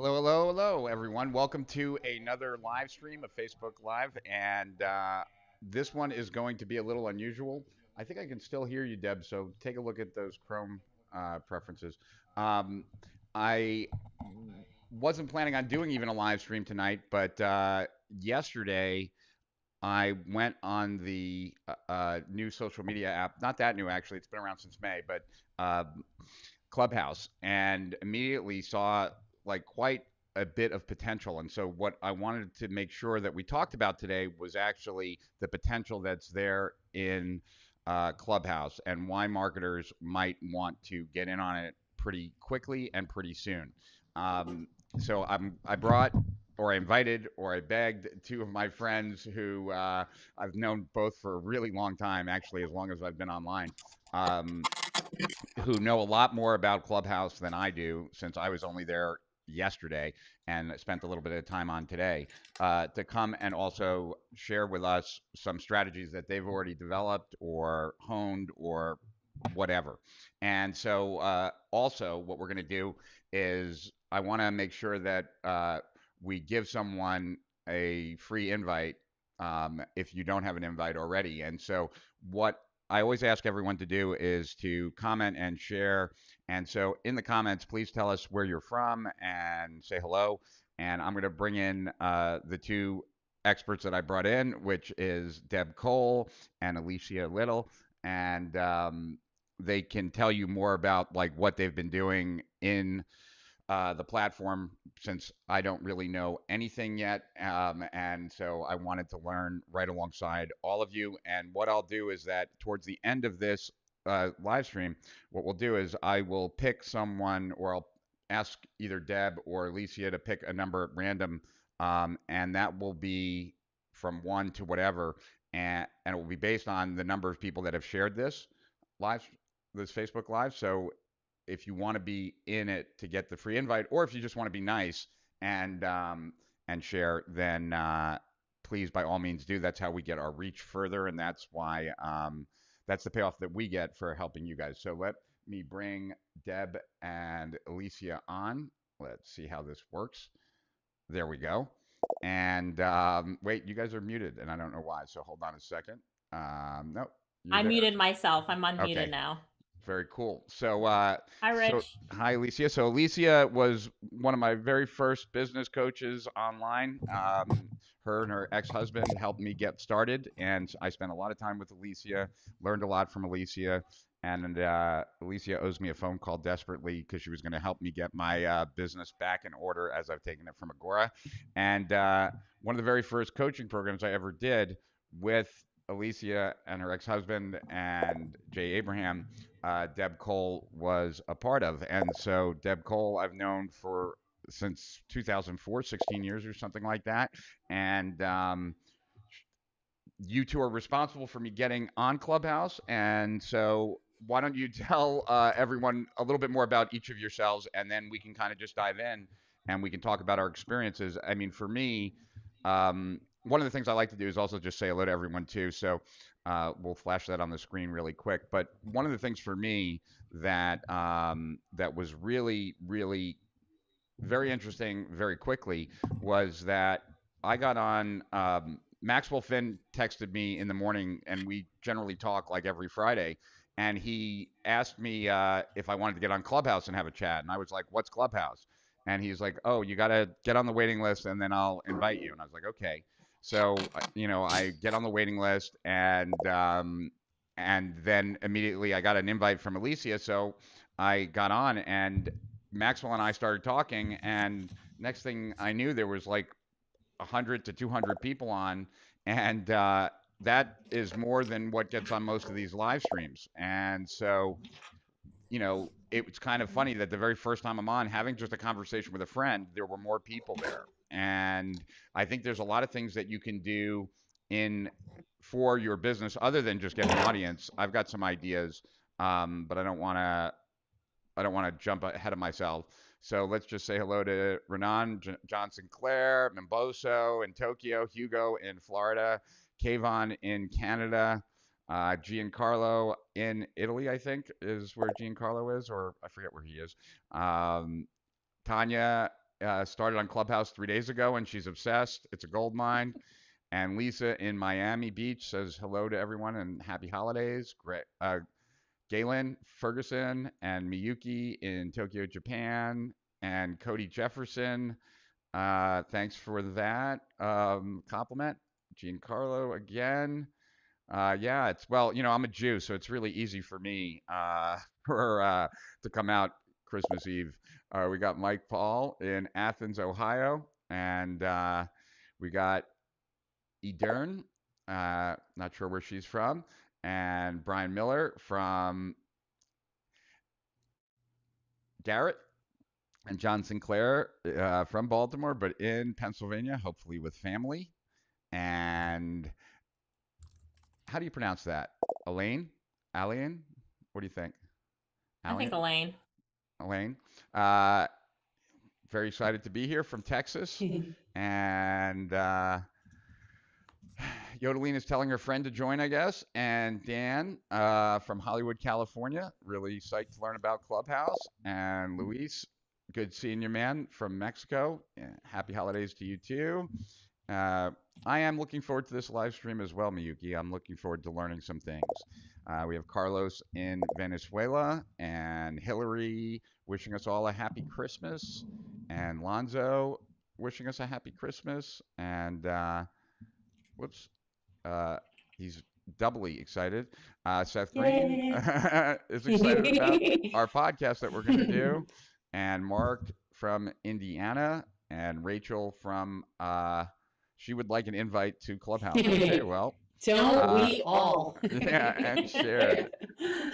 Hello, hello, hello, everyone. Welcome to another live stream of Facebook Live. And this one is going to be a little unusual. I think I can still hear you, Deb. So take a look at those Chrome preferences. Um, I wasn't planning on doing even a live stream tonight, but yesterday I went on the new social media app. Not that new, actually. It's been around since May, but uh, Clubhouse, and immediately saw like quite a bit of potential. And so, what I wanted to make sure that we talked about today was actually the potential that's there in Clubhouse and why marketers might want to get in on it pretty quickly and pretty soon. Um, I brought or I invited or I begged two of my friends who I've known both for a really long time, actually, as long as I've been online. Um, who know a lot more about Clubhouse than I do, since I was only there yesterday and spent a little bit of time on today, to come and also share with us some strategies that they've already developed or honed or whatever. And so, also, what we're going to do is I want to make sure that we give someone a free invite if you don't have an invite already. And so, what I always ask everyone to do is to comment and share. And so in the comments, please tell us where you're from and say hello. And I'm going to bring in the two experts that I brought in, which is Deb Cole and Alicia Lyttle. And they can tell you more about like what they've been doing in the platform, since I don't really know anything yet. And so I wanted to learn right alongside all of you. And what I'll do is that towards the end of this live stream, what we'll do is I will pick someone, or I'll ask either Deb or Alicia to pick a number at random. And that will be from one to whatever. And it will be based on the number of people that have shared live, this Facebook Live. So if you want to be in it to get the free invite, or if you just want to be nice and share, then please by all means do. That's how we get our reach further, and that's why that's the payoff that we get for helping you guys. So let me bring Deb and Alicia on. Let's see how this works. There we go. And wait, you guys are muted, and I don't know why. So hold on a second. No, you're I there. muted myself. I'm unmuted Okay. now. Very cool. So, Hi, so Rich. hi, Alicia. So, Alicia was one of my very first business coaches online. Her and her ex-husband helped me get started, and I spent a lot of time with Alicia, learned a lot from Alicia, and Alicia owes me a phone call desperately because she was going to help me get my business back in order as I've taken it from Agora. And one of the very first coaching programs I ever did with Alicia and her ex-husband and Jay Abraham, Deb Cole was a part of. And so Deb Cole, I've known for since 2004, 16 years or something like that. And you two are responsible for me getting on Clubhouse. And so why don't you tell everyone a little bit more about each of yourselves, and then we can kind of just dive in and we can talk about our experiences. I mean, for me, one of the things I like to do is also just say hello to everyone too. So we'll flash that on the screen really quick. But one of the things for me that was really, really very interesting very quickly was that I got on. Maxwell Finn texted me in the morning, and we generally talk like every Friday. And he asked me if I wanted to get on Clubhouse and have a chat. And I was like, "What's Clubhouse?" And he's like, "Oh, you got to get on the waiting list, and then I'll invite you." And I was like, "Okay." So I get on the waiting list, and then immediately I got an invite from Alicia. So I got on, and Maxwell and I started talking, and next thing I knew, there was like 100 to 200 people on, and that is more than what gets on most of these live streams. And so, it's kind of funny that the very first time I'm on, having just a conversation with a friend, there were more people there. And I think there's a lot of things that you can do in for your business other than just get an audience. I've got some ideas, but I don't want to jump ahead of myself. So let's just say hello to Renan, John Sinclair, Mimboso in Tokyo, Hugo in Florida, Kayvon in Canada, Giancarlo in Italy, I think is where Giancarlo is, or I forget where he is. Tanya started on Clubhouse 3 days ago, and she's obsessed. It's a gold mine. And Lisa in Miami Beach says hello to everyone and happy holidays. Great. Galen Ferguson and Miyuki in Tokyo, Japan, and Cody Jefferson. Thanks for that compliment. Giancarlo again. Yeah, it's well, I'm a Jew, so it's really easy for me for to come out Christmas Eve. We got Mike Paul in Athens, Ohio, and we got Edern, not sure where she's from, and Brian Miller from Garrett, and John Sinclair from Baltimore, but in Pennsylvania, hopefully with family. And how do you pronounce that? Elaine? Alien? What do you think? I think Alien? Elaine. Elaine? Very excited to be here from Texas. And Yodeline is telling her friend to join, I guess. And Dan from Hollywood, California, really psyched to learn about Clubhouse. And Luis, good seeing you, man, from Mexico. Happy holidays to you, too. I am looking forward to this live stream as well, Miyuki. I'm looking forward to learning some things. We have Carlos in Venezuela and Hillary wishing us all a happy Christmas, and Lonzo wishing us a happy Christmas. And whoops, he's doubly excited. Seth Green is excited about our podcast that we're going to do, and Mark from Indiana, and Rachel from she would like an invite to Clubhouse. Okay, well, Don't we all? yeah, and shared.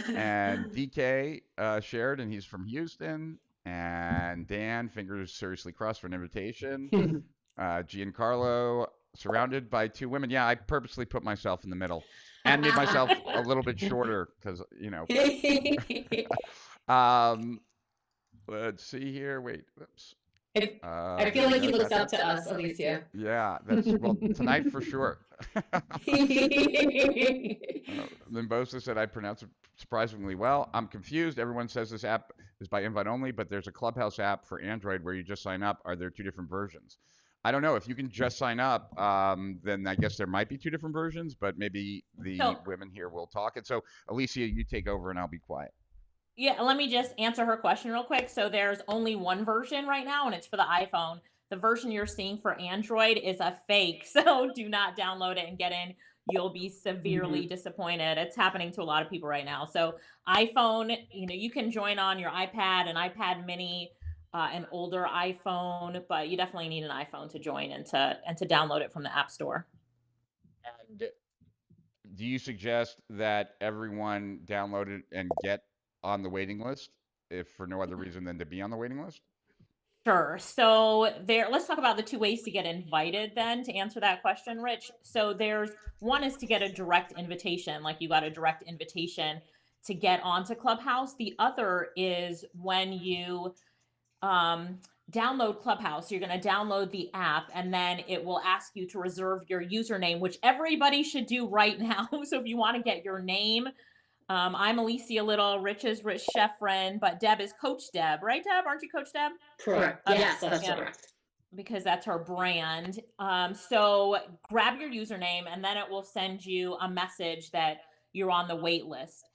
And DK shared, and he's from Houston. And Dan, fingers seriously crossed for an invitation. Giancarlo, surrounded by two women. Yeah, I purposely put myself in the middle and made myself a little bit shorter because, let's see here. Wait, oops. I feel like he looks up to us, Alicia. Yeah, that's well tonight for sure. Limbosa said I pronounce it surprisingly well. I'm confused. Everyone says this app is by invite only, but there's a Clubhouse app for Android where you just sign up. Are there two different versions? I don't know. If you can just sign up, then I guess there might be two different versions, but maybe the women here will talk. And so, Alicia, you take over and I'll be quiet. Yeah, let me just answer her question real quick. So there's only one version right now, and it's for the iPhone. The version you're seeing for Android is a fake, so do not download it and get in. You'll be severely disappointed. It's happening to a lot of people right now. So iPhone, you can join on your iPad, an iPad mini, an older iPhone, but you definitely need an iPhone to join and to download it from the App Store. And do you suggest that everyone download it and get on the waiting list, if for no other reason than to be on the waiting list? Sure. So let's talk about the two ways to get invited then to answer that question, Rich. So there's one is to get a direct invitation, like you got a direct invitation to get onto Clubhouse. The other is when you download Clubhouse, you're going to download the app and then it will ask you to reserve your username, which everybody should do right now. So if you want to get your name, I'm Alicia Lyttle, Rich is Rich Schefren, but Deb is Coach Deb, right, Deb? Aren't you Coach Deb? Correct. Yes, that's correct. Because that's her brand. So grab your username and then it will send you a message that you're on the wait list.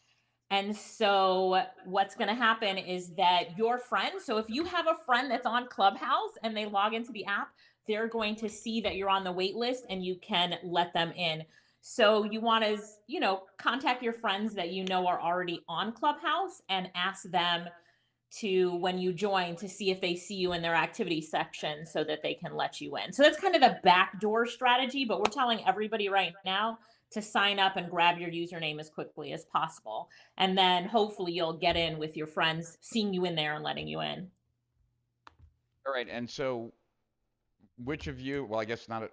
And so what's going to happen is that your friend, so if you have a friend that's on Clubhouse and they log into the app, they're going to see that you're on the wait list and you can let them in. So you want to, contact your friends that are already on Clubhouse and ask them to, when you join, to see if they see you in their activity section so that they can let you in. So that's kind of the backdoor strategy, but we're telling everybody right now to sign up and grab your username as quickly as possible. And then hopefully you'll get in with your friends seeing you in there and letting you in. All right. And so which of you, well, I guess not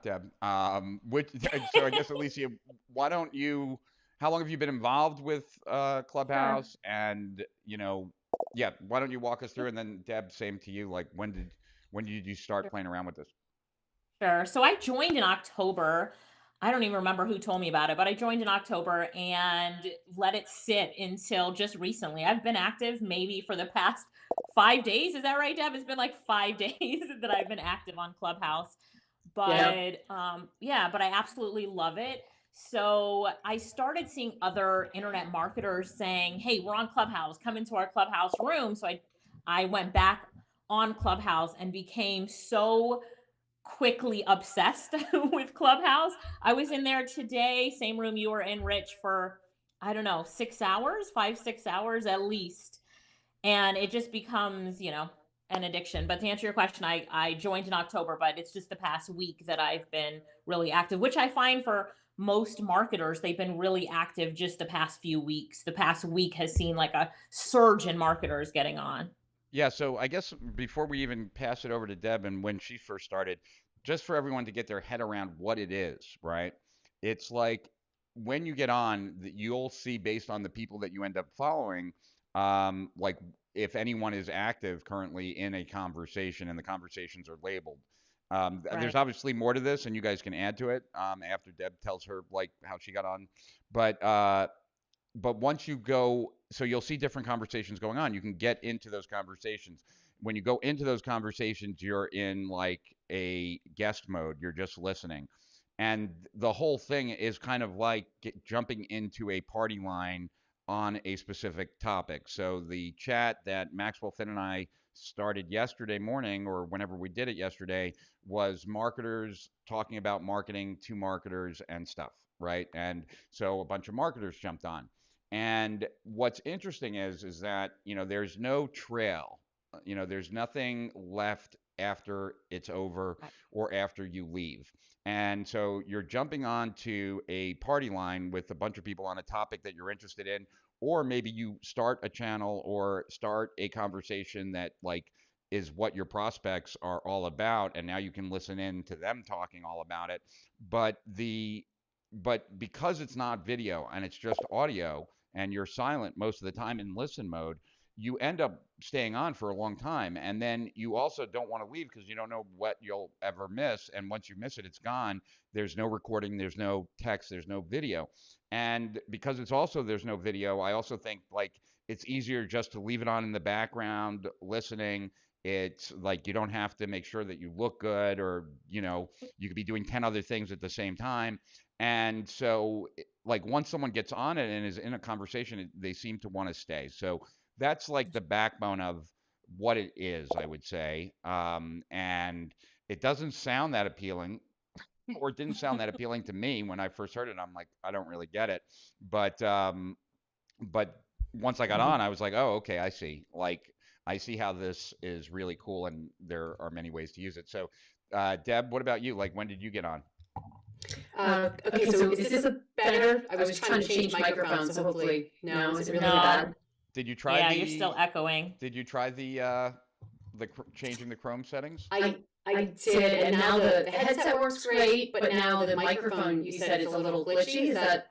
Deb, so I guess Alicia, why don't you, how long have you been involved with Clubhouse? Sure. And, why don't you walk us through, and then Deb, same to you, like when did you start playing around with this? Sure. So I joined in October. I don't even remember who told me about it, but I joined in October and let it sit until just recently. I've been active maybe for the past 5 days. Is that right, Deb? It's been like 5 days that I've been active on Clubhouse. Yeah. But yeah, but I absolutely love it. So I started seeing other internet marketers saying, "Hey, we're on Clubhouse. Come into our Clubhouse room." So I went back on Clubhouse and became so quickly obsessed with Clubhouse. I was in there today, same room you were in, Rich, for I don't know, 6 hours, 5, 6 hours at least. And it just becomes, an addiction. But to answer your question, I joined in October, but it's just the past week that I've been really active, which I find for most marketers, they've been really active just the past few weeks. The past week has seen like a surge in marketers getting on. Yeah, so I guess before we even pass it over to Deb and when she first started, just for everyone to get their head around what it is, right? It's like when you get on, you'll see based on the people that you end up following, like if anyone is active currently in a conversation and the conversations are labeled. There's Right. obviously more to this, and you guys can add to it after Deb tells her like how she got on. But once you go, so you'll see different conversations going on. You can get into those conversations. When you go into those conversations, you're in like a guest mode. You're just listening. And the whole thing is kind of like jumping into a party line on a specific topic. So the chat that Maxwell Finn and I started yesterday morning, or whenever we did it yesterday, was marketers talking about marketing to marketers and stuff, right? And so a bunch of marketers jumped on. And what's interesting is that, there's no trail. There's nothing left after it's over Right. or after you leave. And so you're jumping onto a party line with a bunch of people on a topic that you're interested in, or maybe you start a channel or start a conversation that like is what your prospects are all about, and now you can listen in to them talking all about it. But because it's not video and it's just audio, and you're silent most of the time in listen mode, you end up staying on for a long time. And then you also don't want to leave because you don't know what you'll ever miss. And once you miss it, it's gone. There's no recording, there's no text, there's no video. And because it's also there's no video, I also think like it's easier just to leave it on in the background listening. It's like you don't have to make sure that you look good, or you could be doing 10 other things at the same time. And so like once someone gets on it and is in a conversation, they seem to want to stay. So that's like the backbone of what it is, I would say. And it doesn't sound that appealing, or it didn't sound that appealing to me when I first heard it. I'm like, I don't really get it. But once I got on, I was like, oh, okay, I see. Like, I see how this is really cool, and there are many ways to use it. So, Deb, what about you? Like, when did you get on? Okay, so is this a better? I was trying to change microphones, so hopefully, no, is it really bad? Did you try Yeah, you're still echoing. Did you try changing the Chrome settings? I did, and now the headset works great, but now the microphone, you said, is a little glitchy. Is that?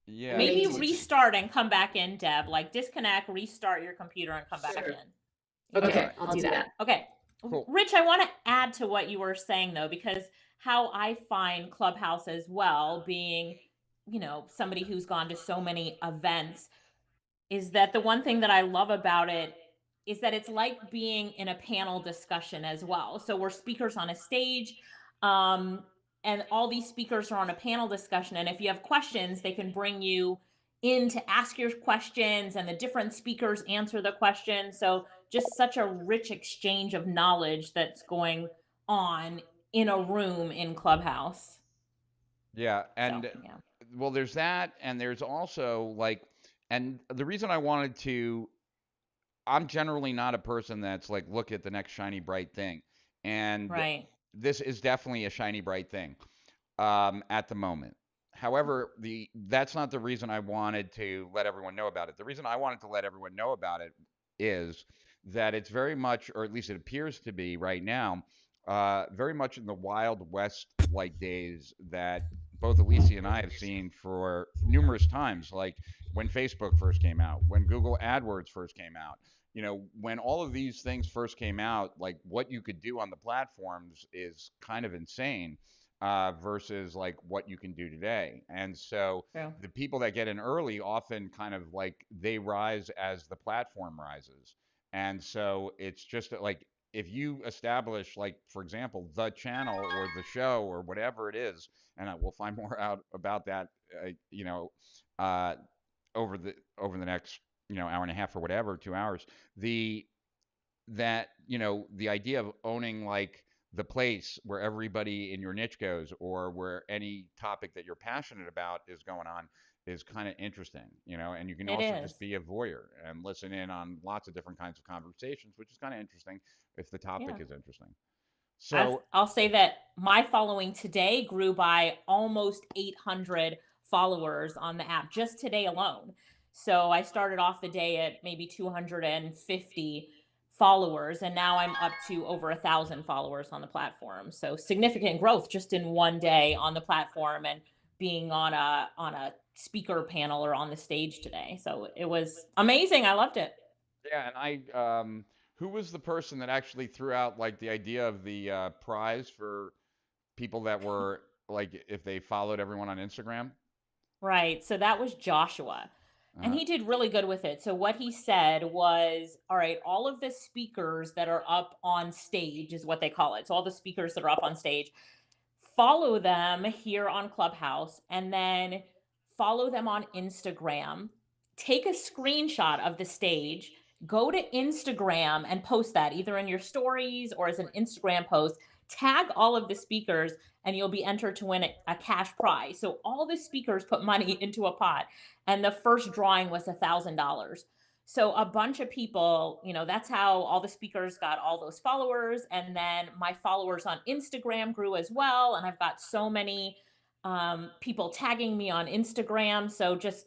Yeah. Maybe restart and come back in, Deb. Like disconnect, restart your computer and come back in. Okay, I'll do that. Okay. Cool. Rich, I want to add to what you were saying though, because how I find Clubhouse as well, being, somebody who's gone to so many events, is that the one thing that I love about it is that it's like being in a panel discussion as well. So we're speakers on a stage, and all these speakers are on a panel discussion. And if you have questions, they can bring you in to ask your questions, and the different speakers answer the questions. So just such a rich exchange of knowledge that's going on in a room in Clubhouse. Yeah, and So, yeah. well, there's that, and there's also like, and the reason I'm generally not a person that's like, look at the next shiny bright thing, and Right. this is definitely a shiny bright thing at the moment. However, that's not the reason I wanted to let everyone know about it. The reason I wanted to let everyone know about it is that it's very much, or at least it appears to be right now, very much in the Wild West like days that both Alicia and I have seen for numerous times, like when Facebook first came out, when Google AdWords first came out. When all of these things first came out, like what you could do on the platforms is kind of insane. versus like what you can do today. And so True. the people that get in early often kind of like they rise as the platform rises. And so it's just like if you establish, like, for example, the channel or the show or whatever it is, and we'll find more out about that, uh, over the next, hour and a half or whatever, 2 hours. The that the idea of owning like the place where everybody in your niche goes, or where any topic that you're passionate about is going on, is kind of interesting, and you can It also is. just be a voyeur and listen in on lots of different kinds of conversations, which is kind of interesting if the topic Yeah. is interesting. So I'll say that my following today grew by almost 800 followers on the app just today alone. So I started off the day at maybe 250 followers, and now I'm up to over 1,000 followers on the platform. So significant growth just in one day on the platform, and being on a speaker panel or on the stage today. So it was amazing. I loved it. yeah, and who was the person that actually threw out like the idea of the prize for people that were like if they followed everyone on Instagram? Right. So that was Joshua. And Uh, he did really good with it. So what he said was, all right, all of the speakers that are up on stage is what they call it. So all the speakers that are up on stage, follow them here on Clubhouse, and then follow them on Instagram. Take a screenshot of the stage, go to Instagram and post that either in your stories or as an Instagram post. Tag all of the speakers, and you'll be entered to win a cash prize. So all the speakers put money into a pot, and the first drawing was $1,000. So a bunch of people, that's how all the speakers got all those followers. And then my followers on Instagram grew as well. And I've got so many people tagging me on Instagram. So just,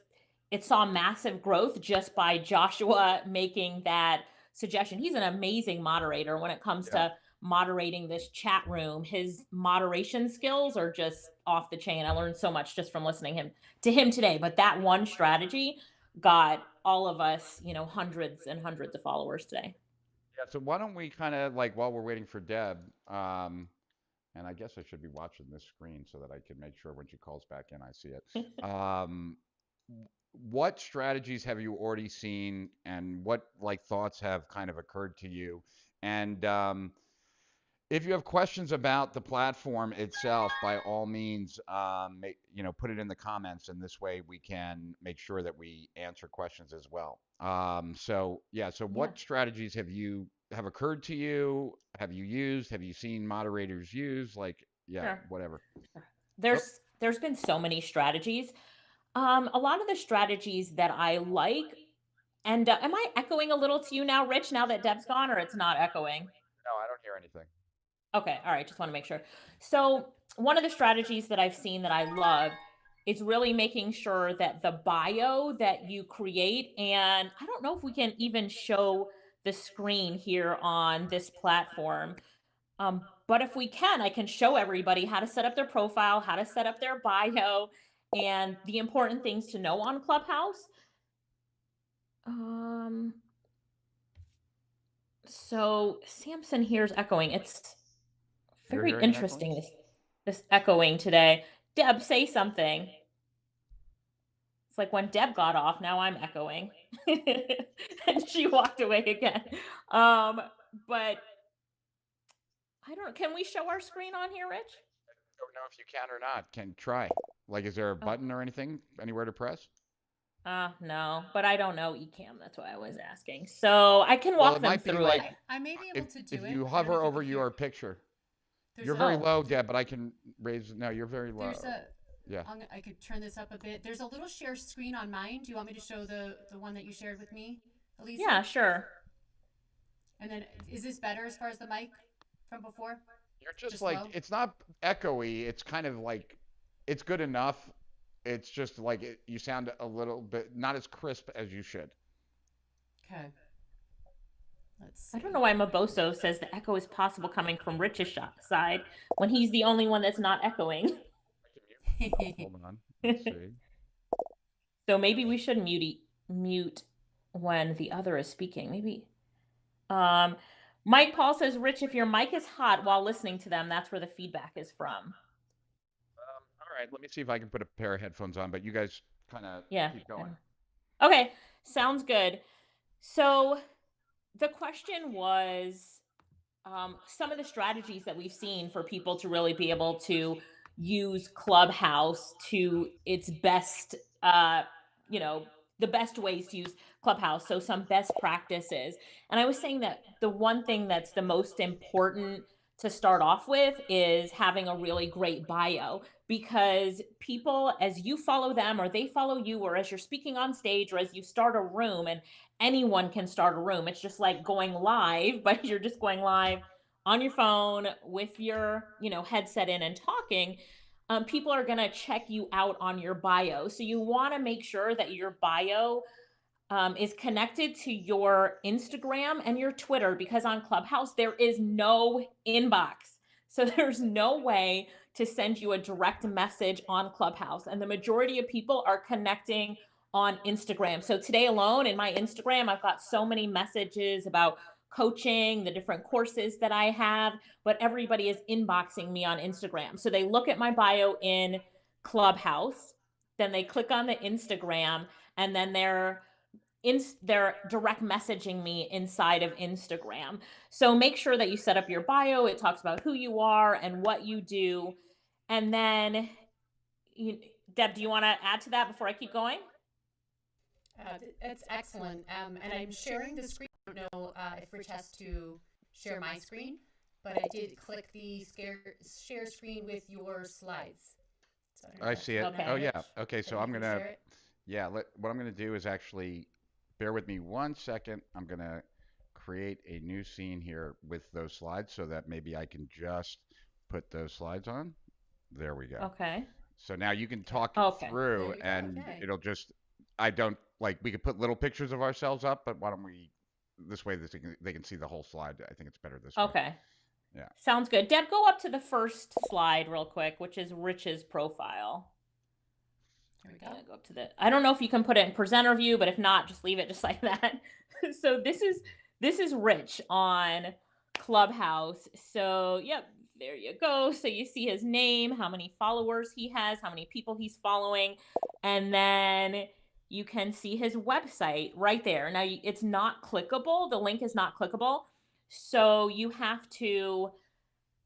it saw massive growth just by Joshua making that suggestion. He's an amazing moderator when it comes yeah. to moderating this chat room. His moderation skills are just off the chain. I learned so much just from listening to him today. But that one strategy got all of us, hundreds and hundreds of followers today. Yeah, so why don't we kind of like while we're waiting for Deb, and I guess I should be watching this screen so that I can make sure when she calls back in I see it. What strategies have you already seen, and what like thoughts have kind of occurred to you? And if you have questions about the platform itself, by all means, put it in the comments, and this way we can make sure that we answer questions as well. So what strategies have occurred to you? Have you used? Have you seen moderators use? Like, Sure. whatever. There's been so many strategies. A lot of the strategies that I like, and am I echoing a little to you now, Rich, now that Deb's gone, or it's not echoing? No, I don't hear anything. Okay, all right, just want to make sure. So, one of the strategies that I've seen that I love is really making sure that the bio that you create, and I don't know if we can even show the screen here on this platform, but if we can, I can show everybody how to set up their profile, how to set up their bio, and the important things to know on Clubhouse. So Samson here's echoing. It's You're very hearing interesting, echoing? this echoing today. Deb, say something. It's like when Deb got off, now I'm echoing. And she walked away again. But I don't, can we show our screen on here, Rich? I don't know if you can or not. Can try. Like, is there a button or anything anywhere to press? No, but I don't know eCam. That's why I was asking. So I can walk them through it. I may be able to do it. If you hover over your picture, you're very low, Deb, but I can raise. No, you're very low. Yeah. I could turn this up a bit. There's a little share screen on mine. Do you want me to show the one that you shared with me, Alicia? Yeah, sure. And then, is this better as far as the mic from before? You're just like low? It's not echoey. It's kind of like, it's good enough. It's just like you sound a little bit not as crisp as you should. Okay. Let's see. I don't know why Maboso says the echo is possible coming from Rich's side when he's the only one that's not echoing. Hold on. Let's see. So maybe we should mute when the other is speaking. Maybe. Mike Paul says, Rich, if your mic is hot while listening to them, that's where the feedback is from. right, let me see if I can put a pair of headphones on, but you guys kind of keep going. Okay, sounds good. So the question was some of the strategies that we've seen for people to really be able to use Clubhouse to its best, you know, the best ways to use Clubhouse. So some best practices. And I was saying that the one thing that's the most important to start off with is having a really great bio, because people, as you follow them or they follow you, or as you're speaking on stage or as you start a room, and anyone can start a room. It's just like going live, but you're just going live on your phone with your, headset in and talking. People are going to check you out on your bio. So you want to make sure that your bio is connected to your Instagram and your Twitter, because on Clubhouse, there is no inbox. So there's no way to send you a direct message on Clubhouse. And the majority of people are connecting on Instagram. So today alone in my Instagram, I've got so many messages about coaching, the different courses that I have, but everybody is inboxing me on Instagram. So they look at my bio in Clubhouse, then they click on the Instagram, and then they're direct messaging me inside of Instagram. So make sure that you set up your bio. It talks about who you are and what you do. And then, Deb, do you want to add to that before I keep going? That's excellent. And I'm sharing the screen. I don't know if Rich has to share my screen, but I did click the share screen with your slides. So I see it. Okay. Oh, yeah. Okay, so I'm going to, what I'm going to do is actually, bear with me 1 second. I'm going to create a new scene here with those slides so that maybe I can just put those slides on. There we go. Okay. So now you can talk through, and it'll just, we could put little pictures of ourselves up, but why don't we, this way they can see the whole slide. I think it's better this way. Okay. Yeah. Sounds good. Deb, go up to the first slide real quick, which is Rich's profile. There we go. Go up to I don't know if you can put it in presenter view, but if not, just leave it just like that. So this is Rich on Clubhouse. So, yep, there you go. So you see his name, how many followers he has, how many people he's following, and then you can see his website right there. Now, it's not clickable. The link is not clickable. So you have to,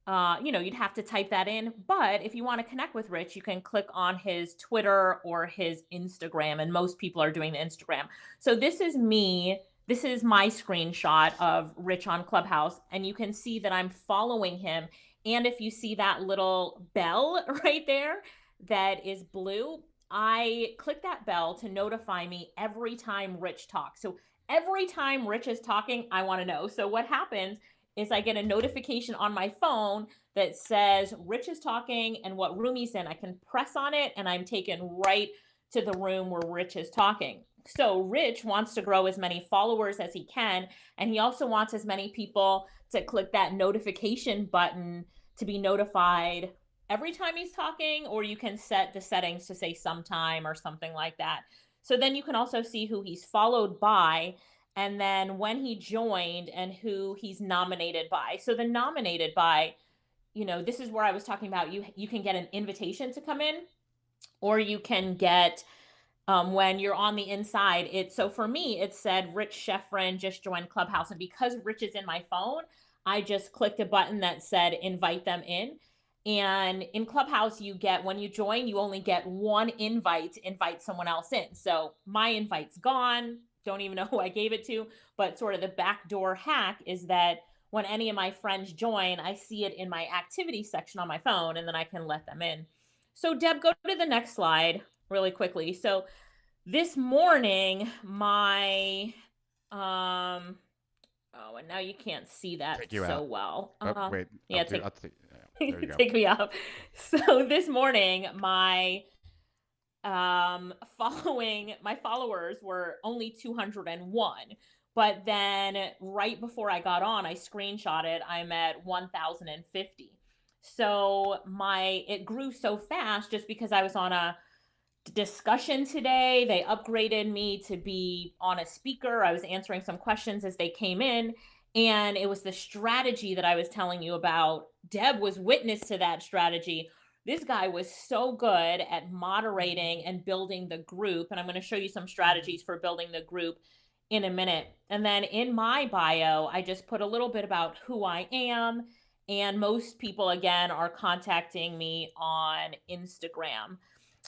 you'd have to type that in. But if you want to connect with Rich, you can click on his Twitter or his Instagram. And most people are doing the Instagram. So this is me. This is my screenshot of Rich on Clubhouse. And you can see that I'm following him. And if you see that little bell right there that is blue, I click that bell to notify me every time Rich talks. So every time Rich is talking, I want to know. So what happens is I get a notification on my phone that says Rich is talking and what room he's in. I can press on it and I'm taken right to the room where Rich is talking. So Rich wants to grow as many followers as he can. And he also wants as many people to click that notification button to be notified every time he's talking, or you can set the settings to say sometime or something like that. So then you can also see who he's followed by, and then when he joined and who he's nominated by. So the nominated by, this is where I was talking about, you can get an invitation to come in, or you can get, when you're on the inside, so for me, it said Rich Schefren just joined Clubhouse. And because Rich is in my phone, I just clicked a button that said invite them in. And in Clubhouse, when you join, you only get one invite to invite someone else in. So my invite's gone. Don't even know who I gave it to. But sort of the backdoor hack is that when any of my friends join, I see it in my activity section on my phone, and then I can let them in. So Deb, go to the next slide really quickly. So this morning, my, and now you can't see that so well. Wait. Yeah, take me up. So this morning, my followers were only 201. But then right before I got on, I screenshotted, I'm at 1,050. So it grew so fast just because I was on a discussion today. They upgraded me to be on a speaker. I was answering some questions as they came in. And it was the strategy that I was telling you about. Deb was witness to that strategy. This guy was so good at moderating and building the group. And I'm going to show you some strategies for building the group in a minute. And then in my bio, I just put a little bit about who I am. And most people, again, are contacting me on Instagram.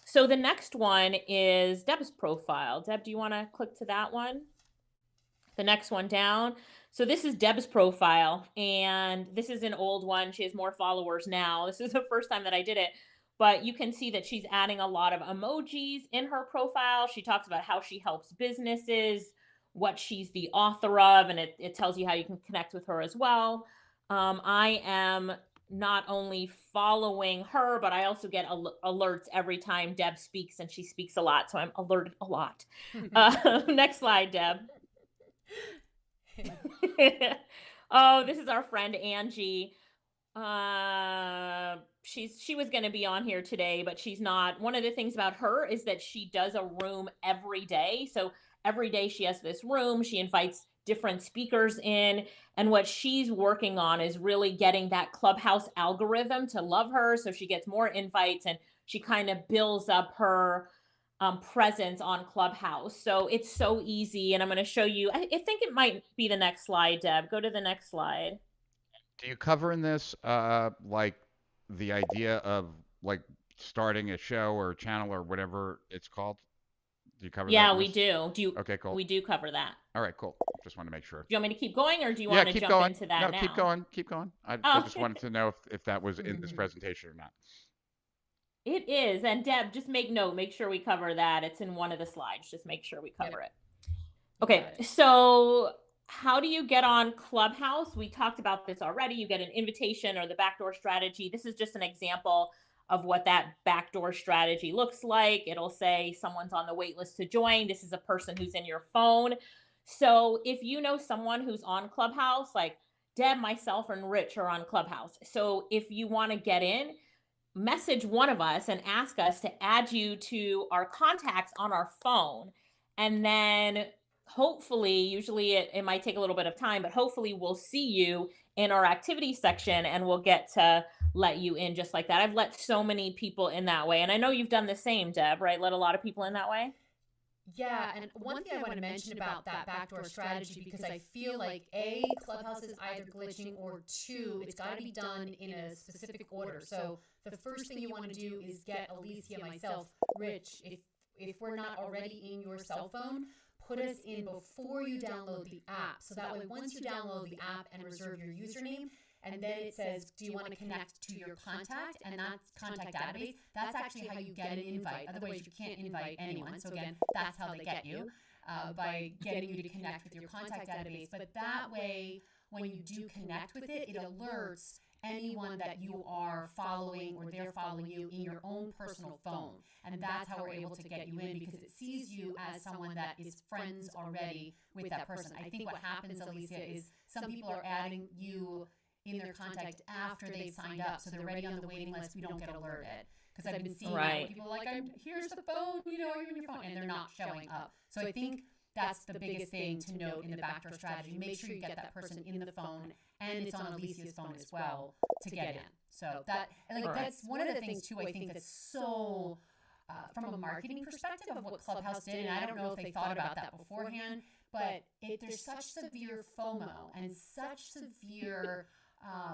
So the next one is Deb's profile. Deb, do you want to click to that one? The next one down. So this is Deb's profile, and this is an old one. She has more followers now. This is the first time that I did it, but you can see that she's adding a lot of emojis in her profile. She talks about how she helps businesses, what she's the author of, and it tells you how you can connect with her as well. I am not only following her, but I also get alerts every time Deb speaks, and she speaks a lot, so I'm alerted a lot. Next slide, Deb. Oh, this is our friend Angie. She was going to be on here today, but she's not. One of the things about her is that she does a room every day. So every day she has this room. She invites different speakers in, and what she's working on is really getting that Clubhouse algorithm to love her, so she gets more invites and she kind of builds up her presence on Clubhouse. So it's so easy. And I'm going to show you, I think it might be the next slide, Deb. Go to the next slide. Do you cover in this like the idea of like starting a show or a channel or whatever it's called? Do you cover that? Yeah, we do. Okay, cool. We do cover that. All right, cool. Just want to make sure. Do you want me to keep going, or do you want to jump into that now? No, keep going. Keep going. I just wanted to know if that was in this presentation or not. It is. And Deb, just make note. Make sure we cover that. It's in one of the slides. Just make sure we cover it. Okay, so how do you get on Clubhouse? We talked about this already. You get an invitation or the backdoor strategy. This is just an example of what that backdoor strategy looks like. It'll say someone's on the wait list to join. This is a person who's in your phone. So if you know someone who's on Clubhouse, like Deb, myself, and Rich are on Clubhouse. So if you want to get in, message one of us and ask us to add you to our contacts on our phone. And then hopefully, usually it might take a little bit of time, but hopefully we'll see you in our activity section and we'll get to let you in just like that. I've let so many people in that way. And I know you've done the same, Deb, right? Let a lot of people in that way. Yeah, and one thing I want to mention about that backdoor strategy, because I feel like A, Clubhouse is either glitching, or two, it's got to be done in a specific order. So the first thing you want to do is get Alicia, myself, Rich, if we're not already in your cell phone, put us in before you download the app. So that way, once you download the app and reserve your username, and then it says, do you want to connect to your contact? And that's contact database. That's actually how you get an invite. Otherwise, you can't invite anyone. So again, that's how they get you, by getting you to connect with your contact database. But that way, when you do connect with it, it alerts anyone that you are following or they're following you in your own personal phone. And that's how we're able to get you in, because it sees you as someone that is friends already with that person. I think what happens, Alicia, is some people are adding you in their contact after they've signed up, so they're already on the waiting list. We don't get alerted, because I've been seeing people like, here's the phone, are you on your phone? And they're not showing up. So I think that's the biggest thing to note in the backdoor strategy. Make sure you get that person in the phone, and it's on Alicia's phone as well to get in. So that's one of the things too, I think that's so, from a marketing perspective of what Clubhouse did, and I don't know if they thought about that beforehand, but there's such severe FOMO and such severe...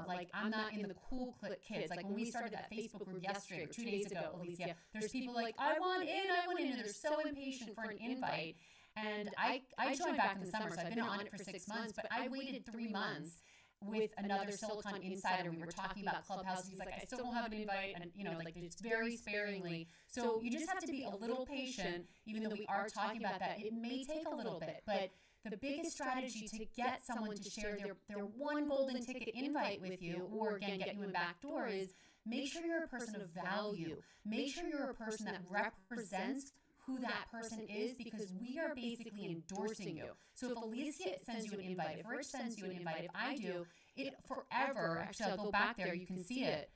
like, I'm not in the cool kids. Like, when we started that Facebook group yesterday or 2 days ago, Alicia, there's people like, I want in, and they're so impatient for an invite. And I joined back in the summer, so I've been on it for 6 months, but I waited 3 months with another Silicon insider. We were talking about Clubhouse. He's like, I still don't have an invite, and, it's very sparingly. So you just have to be a little patient, even though we are talking about that. It may take a little bit, but the biggest strategy to get someone to share their one golden ticket invite with you, or again, get you in backdoor, is make sure you're a person of value. Make sure you're a person that represents who that person is, because we are basically endorsing you. So if Alicia sends you an invite, if Rich sends you an invite, if I do, it forever, actually I'll go back there, you can see it,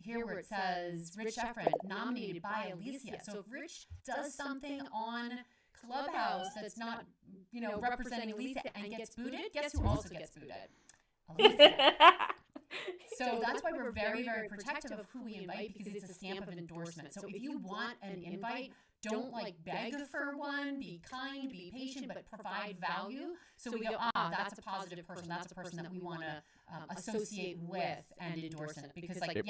here where it says Rich Schefren, nominated by Alicia. So if Rich does something on Clubhouse that's not, representing Alicia and gets booted, guess who also gets booted? Alicia. So that's why we're very, very protective of who we invite, because it's a stamp of endorsement. So if you want an invite, don't like beg for one, be kind, be patient, but provide value. So we go, that's a positive person. That's a person that we want to associate with and endorse it. Because like,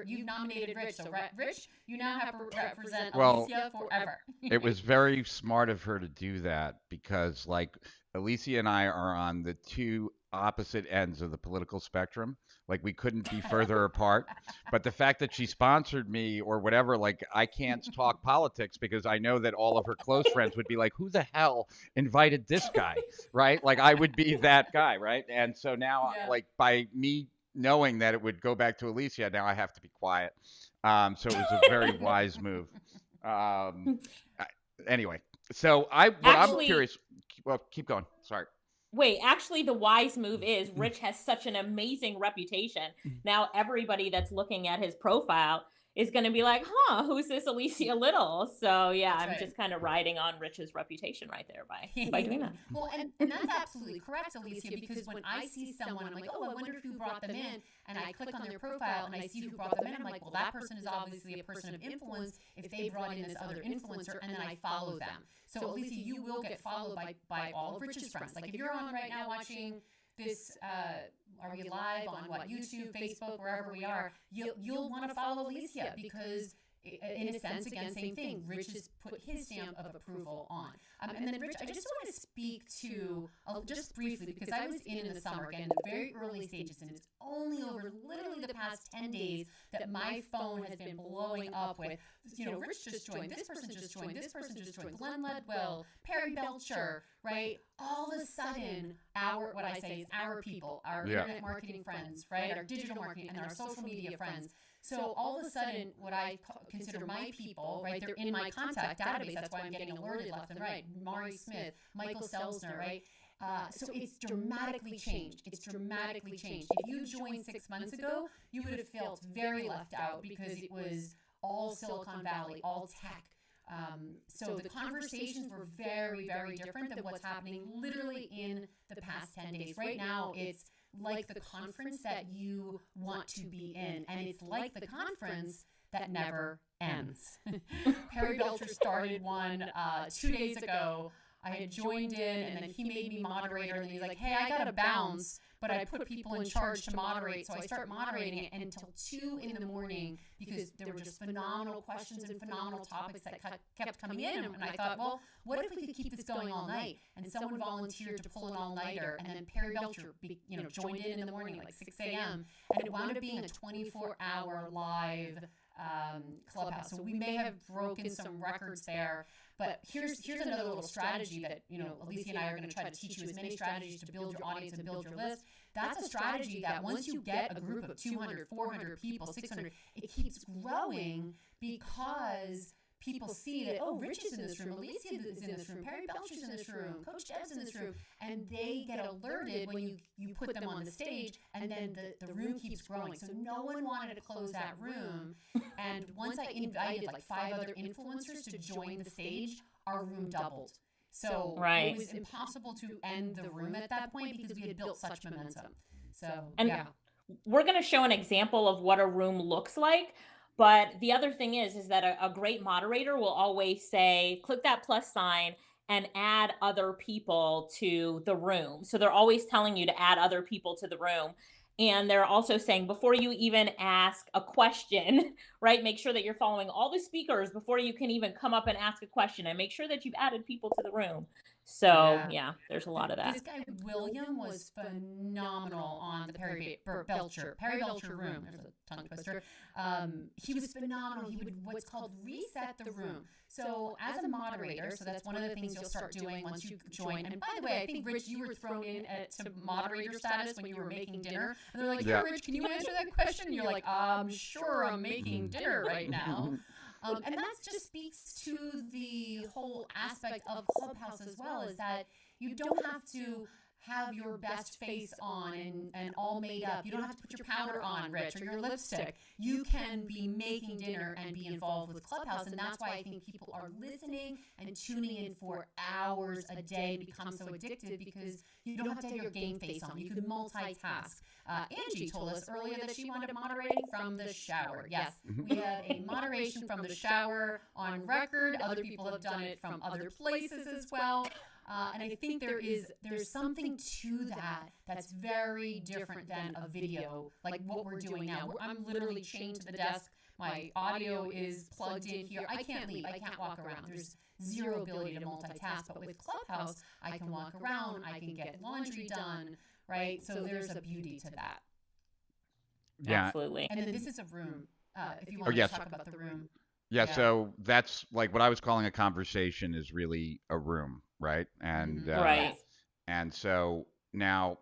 you've nominated Rich. So Rich, you now have to represent Alicia forever. It was very smart of her to do that, because like Alicia and I are on the two opposite ends of the political spectrum. Like we couldn't be further apart. But the fact that she sponsored me or whatever, like I can't talk politics because I know that all of her close friends would be like, who the hell invited this guy? Right? Like I would be that guy, right? And so now like by me knowing that it would go back to Alicia, now I have to be quiet. So it was a very wise move. Anyway, so I'm curious. Well, keep going. Sorry. Wait, actually, the wise move is Rich has such an amazing reputation. Now everybody that's looking at his profile is going to be like, who's this Alicia Lyttle? So yeah, I'm just kind of riding on Rich's reputation right there by doing that. Well, and that's absolutely correct, Alicia, because when I see someone, I'm like, I wonder who brought them in, and I click on their profile and I see who brought them in, I'm like, well, that person is obviously a person of influence if they brought in this other influencer, and then I follow them. So Alicia, you will get followed by all of Rich's friends. Like if you're on right now watching this, are we live on YouTube, Facebook, wherever we are, you'll want to follow Alicia because in a sense, again, same thing. Rich has put his stamp of approval on. And then, Rich, I just want to speak to, just briefly, because I was in the summer, again, the very early stages, and it's only over literally the past 10 days that my phone has been blowing up with, Rich just joined, this person just joined, this person just joined, Glenn Ledwell, Perry Belcher, right? All of a sudden, what I say is our people, our internet marketing friends, right? Our digital marketing and our social media friends. So all of a sudden, what I consider my people, right, they're in my contact database. That's why I'm getting alerted left and right. Mari Smith, Michael Selzner, right? So it's dramatically changed. It's dramatically changed. If you joined 6 months ago, you would have felt very left out because it was all Silicon Valley, all tech. So the conversations were very, very different than what's happening literally in the past 10 days. Right now, it's like the conference that you want to be in, and it's like the conference that never ends. Perry Belcher started one 2 days ago. I had joined in, and then he made me moderator, and then he's like, hey, I gotta bounce, but I put people in charge to moderate, so I start moderating it until 2 in the morning because there were just phenomenal questions and phenomenal topics that kept coming in, and I thought, well, what if we could keep this going all night? And someone volunteered to pull an all-nighter, and then Perry Belcher joined in the morning, like 6 a.m., and it wound up being a 24-hour live Clubhouse. So we may have broken some records there. But here's another little strategy that, Alicia and I are going to try to teach you as many strategies to build your audience and build your list. That's a strategy that once you get a group of 200, 400 people, 600, it keeps growing because people see that, Rich is in this room, Alicia is in this room, Perry Belcher's in this room, Coach Deb's in this room, and they get alerted when you put them on the stage, and then the room keeps growing. So no one wanted to close that room, and once I invited like 5 other influencers to join the stage, our room doubled. So it was impossible to end the room at that point because we had built such momentum. So, we're going to show an example of what a room looks like. But the other thing is that a great moderator will always say, click that plus sign and add other people to the room. So they're always telling you to add other people to the room. And they're also saying, before you even ask a question, right, make sure that you're following all the speakers before you can even come up and ask a question, and make sure that you've added people to the room. So there's a lot of that. This guy, William, was phenomenal on the Perry Belcher room. There's a tongue twister. He was phenomenal. He would what's called reset the room. So as a moderator, so that's one of the things you'll start doing once you join. And by the way, I think, Rich, you were thrown in to moderator status when you were making dinner. And they're like, hey, Rich, can you answer that question? And you're like, sure, I'm making dinner right now. And that just speaks to the whole aspect of Clubhouse as well, is that you don't have to have your best face on and all made up. You don't have to put your powder on, Rich, or your lipstick. You can be making dinner and be involved with Clubhouse. And that's why I think people are listening and tuning in for hours a day and become so addicted, because you don't have to have your game face on. You can multitask. Angie told us earlier that she wanted moderating from the shower. Yes, we have a moderation from the shower on record. Other people have done it from other places as well. And I think there's something to that that's very different than a video, like what we're doing now. I'm literally chained to the desk. My audio is plugged in here. I can't leave. I can't walk around. There's zero ability to multitask. But with Clubhouse, I can walk around. I can get laundry done, right? So there's a beauty to that. Yeah. Absolutely. And then this is a room. If you want to talk about the room. Yeah, so that's like what I was calling a conversation is really a room, right? And Right. And so now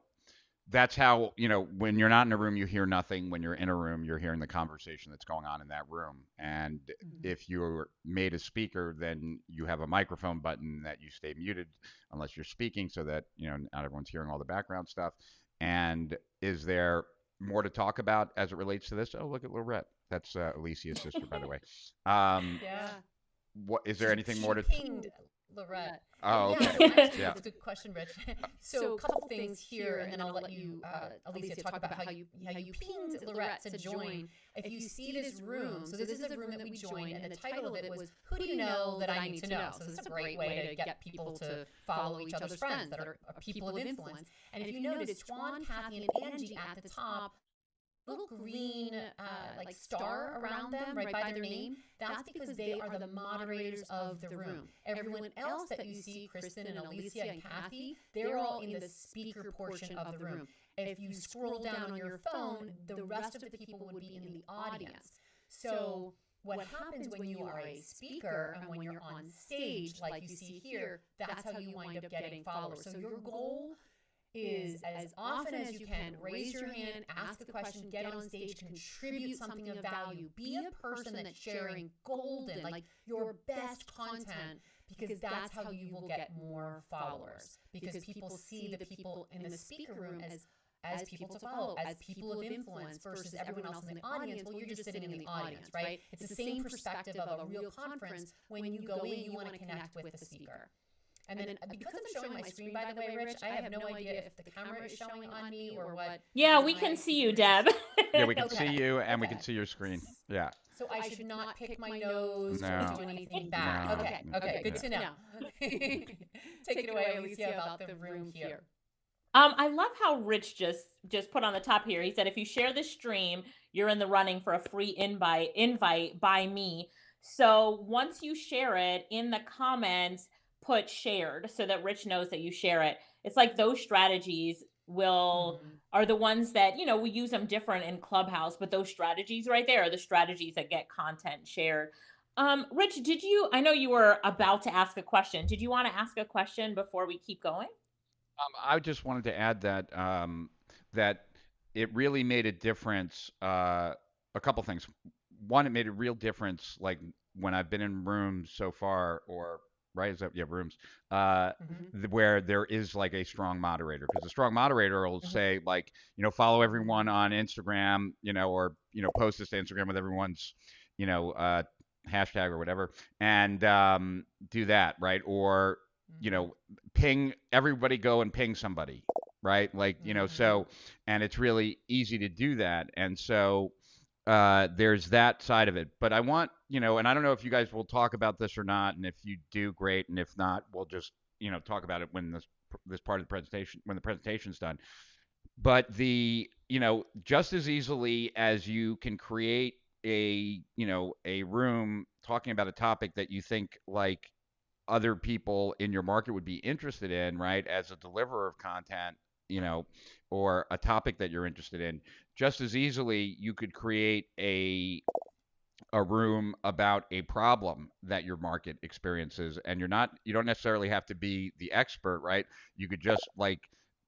that's how, when you're not in a room, you hear nothing. When you're in a room, you're hearing the conversation that's going on in that room. And if you're made a speaker, then you have a microphone button that you stay muted unless you're speaking, so that, not everyone's hearing all the background stuff. And is there more to talk about as it relates to this? Oh, look at Lorette. That's Alicia's sister, by the way. Yeah. What is there anything more to? Pinged Lorette. Oh, Yeah, okay. so actually, Yeah. that's a good question, Rich. So a couple things here, and then I'll let you, Alicia, talk about how you pinged Lorette to join. If you see this room, so this is a room that we joined, and the title of it was "Who Do You Know That I Need to Know?" So this is a great way to get people to follow each other's friends that are people of influence. And if you notice, Twan, Kathy, and Angie at the top, little green like star around them right by their name, that's because they are the moderators of the room. Everyone else that you see, Kristen and Alicia and Kathy, they're all in the speaker portion of the room. If you scroll down on your phone, the rest of the people would be in the audience. So what happens when you are a speaker and when you're on stage, like you see here, that's how you wind up getting followers. So your goal is, as often as you can, raise your hand, ask a question, get on stage, contribute something of value, be a person that's sharing golden, like your best content, because that's how you will get more followers. Because people see the people in the speaker room as people to follow, as people of influence, versus everyone else in the audience. Well, you're just sitting in the audience, right? It's the same perspective of a real conference. When you go in, you want to connect with the speaker. And then because I'm showing my screen, by the way, Rich, I have no idea if the camera is showing on me or what. Yeah, we can see you, Deb. Yeah, we can see you, and we can see your screen. Yeah. So I should not pick my nose No. or do anything bad. No. Okay, good to know. Take it away, Alicia, about the room here. I love how Rich just put on the top here. He said, if you share the stream, you're in the running for a free invite by me. So once you share it, in the comments, put shared so that Rich knows that you share it. It's like those strategies are the ones that, we use them different in Clubhouse, but those strategies right there are the strategies that get content shared. Rich, I know you were about to ask a question. Did you want to ask a question before we keep going? I just wanted to add that that it really made a difference. A couple things. One, it made a real difference, like when I've been in rooms so far, or rooms, where there is like a strong moderator, because a strong moderator will say, like, follow everyone on Instagram, or post this to Instagram with everyone's, hashtag or whatever, and do that, right? Or ping everybody, go and ping somebody, right? Like, so, and it's really easy to do that. And so there's that side of it. But I want, and I don't know if you guys will talk about this or not, and if you do, great, and if not, we'll just, talk about it when this part of the presentation, when the presentation's done. But just as easily as you can create a room talking about a topic that you think like other people in your market would be interested in, right, as a deliverer of content, or a topic that you're interested in, just as easily you could create a room about a problem that your market experiences, and you don't necessarily have to be the expert, right? You could just like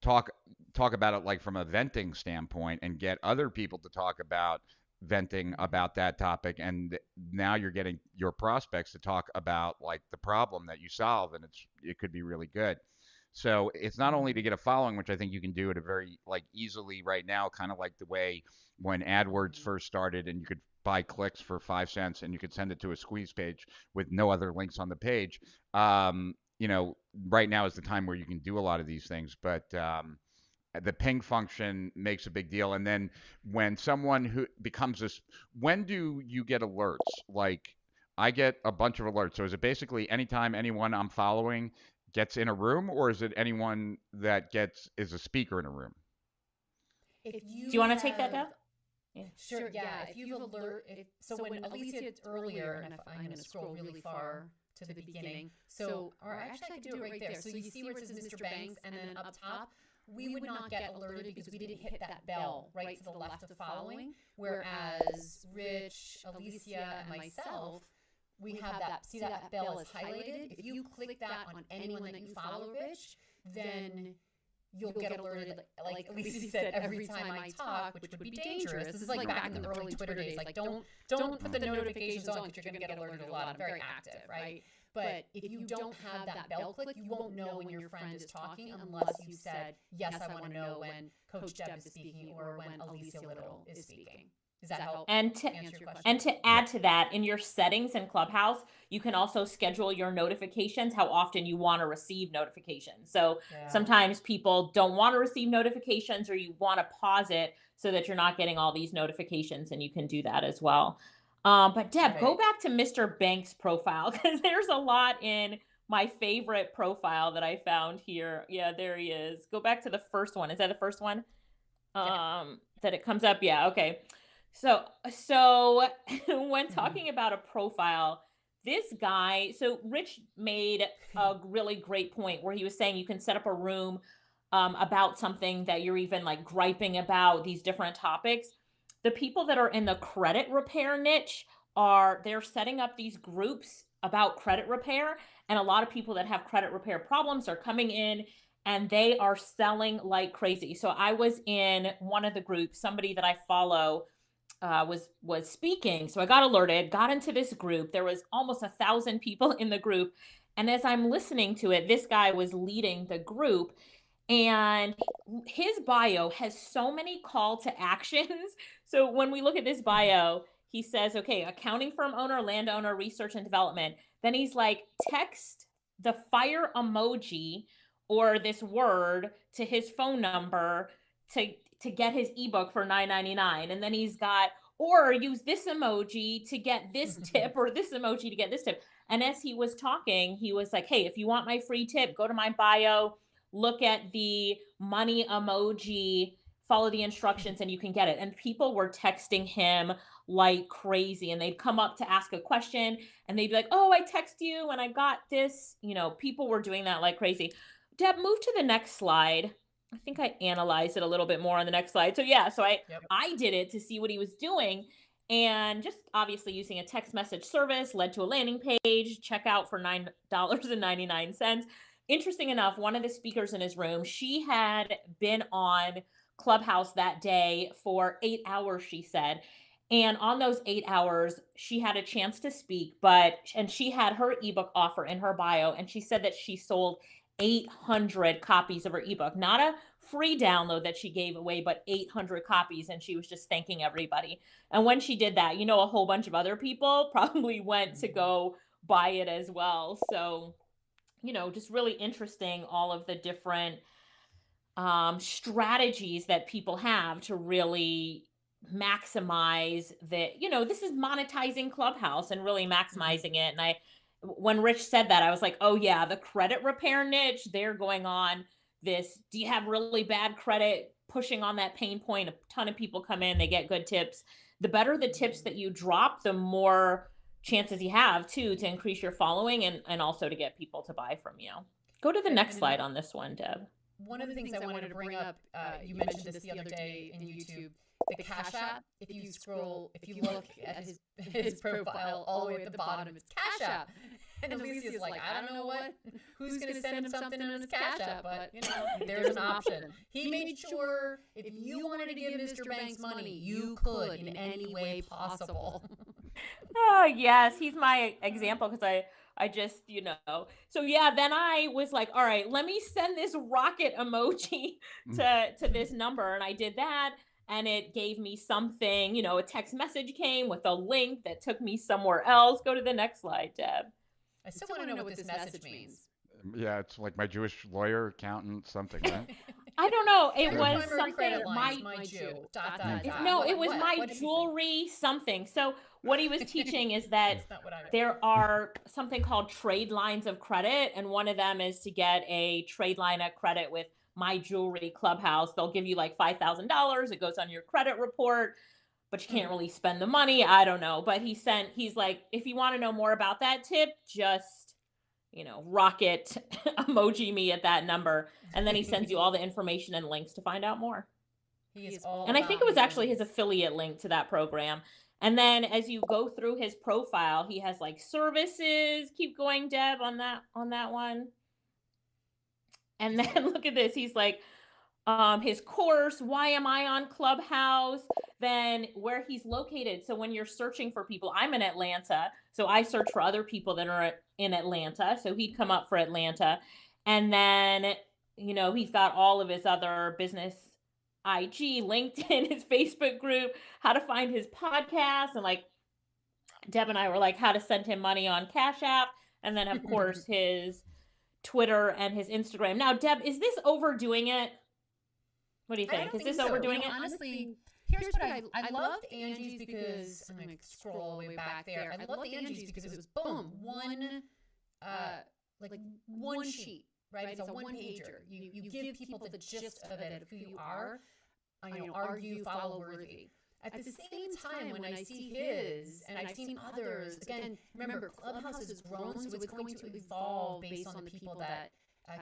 talk about it like from a venting standpoint, and get other people to talk about venting about that topic, and now you're getting your prospects to talk about like the problem that you solve, and it could be really good. So it's not only to get a following, which I think you can do it a very like easily right now, kind of like the way when AdWords first started and you could buy clicks for 5 cents and you could send it to a squeeze page with no other links on the page. You know, right now is the time where you can do a lot of these things, but the ping function makes a big deal. And then when someone who becomes this, when do you get alerts? Like I get a bunch of alerts. So is it basically anytime anyone I'm following gets in a room, or is it anyone that is a speaker in a room? If you Do you want to take that down? Yeah. Sure, yeah. If you've so when Alicia earlier, and if I'm going to scroll really far to the beginning, or actually I could do it right there. So you see where it says Mr. Banks, and then up top, we would not get alerted because we didn't hit that bell right to the left of following, whereas Rich, Alicia, and myself, we have see that bell is highlighted. If you click that on anyone that you follow, Rich, then you'll get alerted, like Alicia said, every time I talk, which would be dangerous. This is like back in the early Twitter days. Like, don't put the notifications on because you're going to get alerted a lot. I'm very active, right? But if you don't have that bell click, you won't know when your friend is talking unless you said, yes, I want to know when Coach Deb is speaking or when Alicia Lyttle is speaking. Does that help answer your question? And to add to that, in your settings in Clubhouse, you can also schedule your notifications, how often you want to receive notifications. So sometimes people don't want to receive notifications, or you want to pause it so that you're not getting all these notifications, and you can do that as well. But Deb, go back to Mr. Banks' profile, because there's a lot in my favorite profile that I found here. Yeah, there he is. Go back to the first one. Is that the first one? That it comes up? Yeah, okay. So when talking about a profile, this guy, so Rich made a really great point where he was saying you can set up a room about something that you're even like griping about, these different topics. The people that are in the credit repair niche they're setting up these groups about credit repair, and a lot of people that have credit repair problems are coming in and they are selling like crazy. So I was in one of the groups, somebody that I follow was speaking. So I got alerted, got into this group. There was almost 1,000 people in the group. And as I'm listening to it, this guy was leading the group, and his bio has so many call to actions. So when we look at this bio, he says, okay, accounting firm owner, landowner, research and development. Then he's like, text the fire emoji or this word to his phone number to get his ebook for $9.99. And then he's got, or use this emoji to get this tip, or this emoji to get this tip. And as he was talking, he was like, hey, if you want my free tip, go to my bio, look at the money emoji, follow the instructions, and you can get it. And people were texting him like crazy, and they'd come up to ask a question and they'd be like, oh, I text you and I got this. You know, people were doing that like crazy. Deb, move to the next slide. I think I analyzed it a little bit more on the next slide. So yeah, so I did it to see what he was doing, and just obviously using a text message service led to a landing page, checkout for $9.99. Interesting enough, one of the speakers in his room, she had been on Clubhouse that day for 8 hours, she said. And on those 8 hours, she had a chance to speak, and she had her ebook offer in her bio, and she said that she sold 800 copies of her ebook, not a free download that she gave away, but 800 copies. And she was just thanking everybody. And when she did that, a whole bunch of other people probably went to go buy it as well. So, just really interesting, all of the different strategies that people have to really maximize this is monetizing Clubhouse and really maximizing it. And when Rich said that, I was like, oh yeah, the credit repair niche, they're going on this. Do you have really bad credit? Pushing on that pain point. A ton of people come in, they get good tips. The better the tips that you drop, the more chances you have to increase your following and also to get people to buy from you. Go to the next slide on this one, Deb. One of the things I wanted to bring up, you mentioned this the other day in YouTube, the Cash App. If you look at his profile all the way at the bottom, it's Cash App. And Alicia's like, I don't know who's going to send him something on his Cash App, but there's an option. He made sure if you wanted to give Mr. Banks money, you could in any way possible. Oh, yes, he's my example because I just, So yeah, then I was like, all right, let me send this rocket emoji to this number, and I did that, and it gave me something, a text message came with a link that took me somewhere else. Go to the next slide, Deb. I still want to know what this message means. Yeah, it's like my Jewish lawyer, accountant, something, right? I don't know. It Your was primary something credit line, my Jew. No, it What? was my What did he say? jewelry something. So what he was teaching is that That's not what I read. there are something called trade lines of credit, and one of them is to get a trade line of credit with my jewelry Clubhouse. They'll give you like $5,000. It goes on your credit report, but you can't really spend the money. I don't know. But he's like, if you want to know more about that tip, just rocket emoji me at that number, and then he sends you all the information and links to find out more. He is all And I think it was actually his links. affiliate link to that program. And then as you go through his profile, he has like services. Keep going, Deb, on that one. And then look at this. He's like, his course, why am I on Clubhouse? Then where he's located. So when you're searching for people, I'm in Atlanta, so I search for other people that are in Atlanta. So he'd come up for Atlanta. And then, he's got all of his other business IG, LinkedIn, his Facebook group, how to find his podcast. And like Deb and I were like, how to send him money on Cash App. And then, of course, his Twitter and his Instagram. Now, Deb, is this overdoing it? What do you think? Is this overdoing it? Honestly, here's what I loved Angie's because I'm gonna scroll all the way back there. I loved Angie's because it was boom, one sheet, right? It's a one pager. You give people the gist of it, of who you are. Are you follow worthy? At the same time, when I see his, and I've seen others, again, remember, Clubhouse has grown, so it's going to evolve based on the people that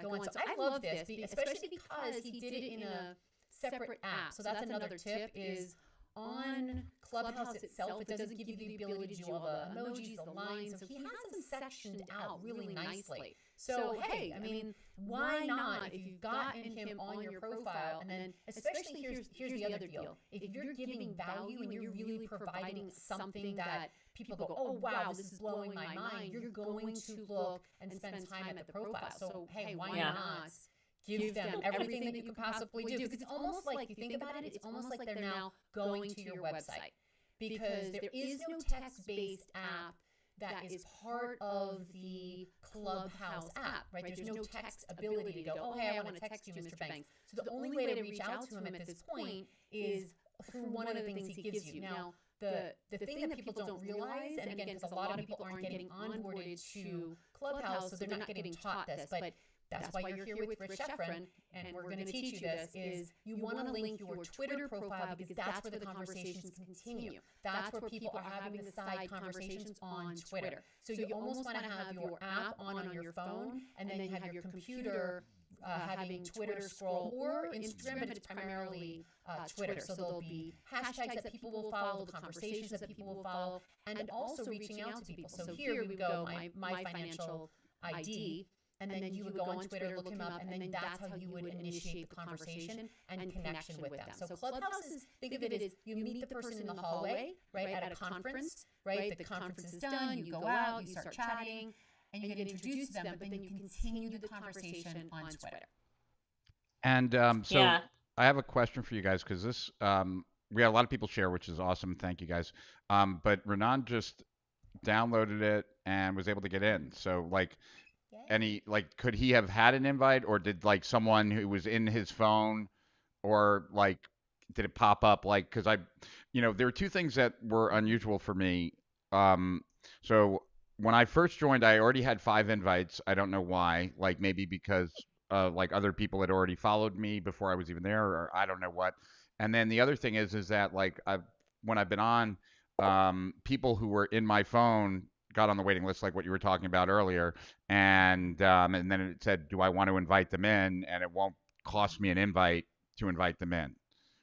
go on. So I love this, especially because he did it in a separate app. So that's another tip is on Clubhouse itself, it doesn't give you the ability to do all the emojis, the lines. So he has them sectioned out really nicely. So, hey, I mean, why not, if you've gotten him on your profile, and then especially here's the other deal. If you're giving value and you're really providing something that people go, oh, wow, this is blowing my mind, you're going to look and spend time at the profile. So, hey, why not give them everything that you can possibly do? Because it's almost like, you think about it, it's almost like they're now going to your website. Because there is no text-based app that is part of the Clubhouse app, right? There's no text ability to go, oh, hey, I want to text you, Mr. Banks. So the only way to reach out to him at this point is through one of the things he gives you. Now, the thing that people don't realize, and again, because a lot of people aren't getting onboarded to Clubhouse, so they're not getting taught this, but that's why you're here with Schefren, and we're going to teach you this, is you want to link your Twitter profile because that's where the conversations continue. That's where people are having the side conversations on Twitter. So you almost want to have your app on your phone, and then you have your computer having Twitter scroll, or Instagram, but it's primarily Twitter. So there'll be hashtags that people will follow, the conversations that people will follow, and also reaching out to people. So here we go, my financial ID. And then you would go on Twitter, look him up, and then that's how you would initiate the conversation and connection with them. So Clubhouse is, think of it as you meet the person in the hallway, right, at a conference, right? The conference is done, you go out, you start chatting, and you get introduced to them, but then you continue the conversation on Twitter. And so I have a question for you guys, because this, we had a lot of people share, which is awesome. Thank you guys. But Renan just downloaded it and was able to get in. So like, could he have had an invite, or did like someone who was in his phone, or like, did it pop up? Like, cause there are two things that were unusual for me. So when I first joined, I already had 5 invites. I don't know why, like maybe because like other people had already followed me before I was even there, or I don't know what. And then the other thing is that like when I've been on, people who were in my phone got on the waiting list, like what you were talking about earlier, and then it said, do I want to invite them in? And it won't cost me an invite to invite them in,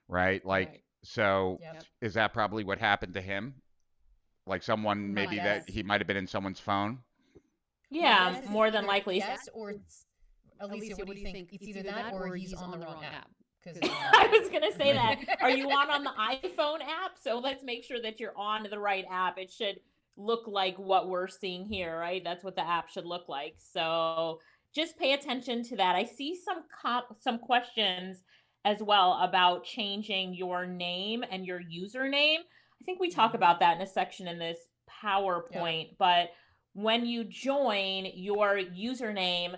right? Like, right. So is that probably what happened to him? Like someone, maybe that he might have been in someone's phone? Yeah, more than likely. Yes, or Alicia, what do you think? It's either that or he's on the wrong app. I was going to say that. Are you on the iPhone app? So let's make sure that you're on the right app. It should look like what we're seeing here, right? That's what the app should look like. So just pay attention to that. I see some questions as well about changing your name and your username. I think we talk about that in a section in this PowerPoint, but when you join, your username,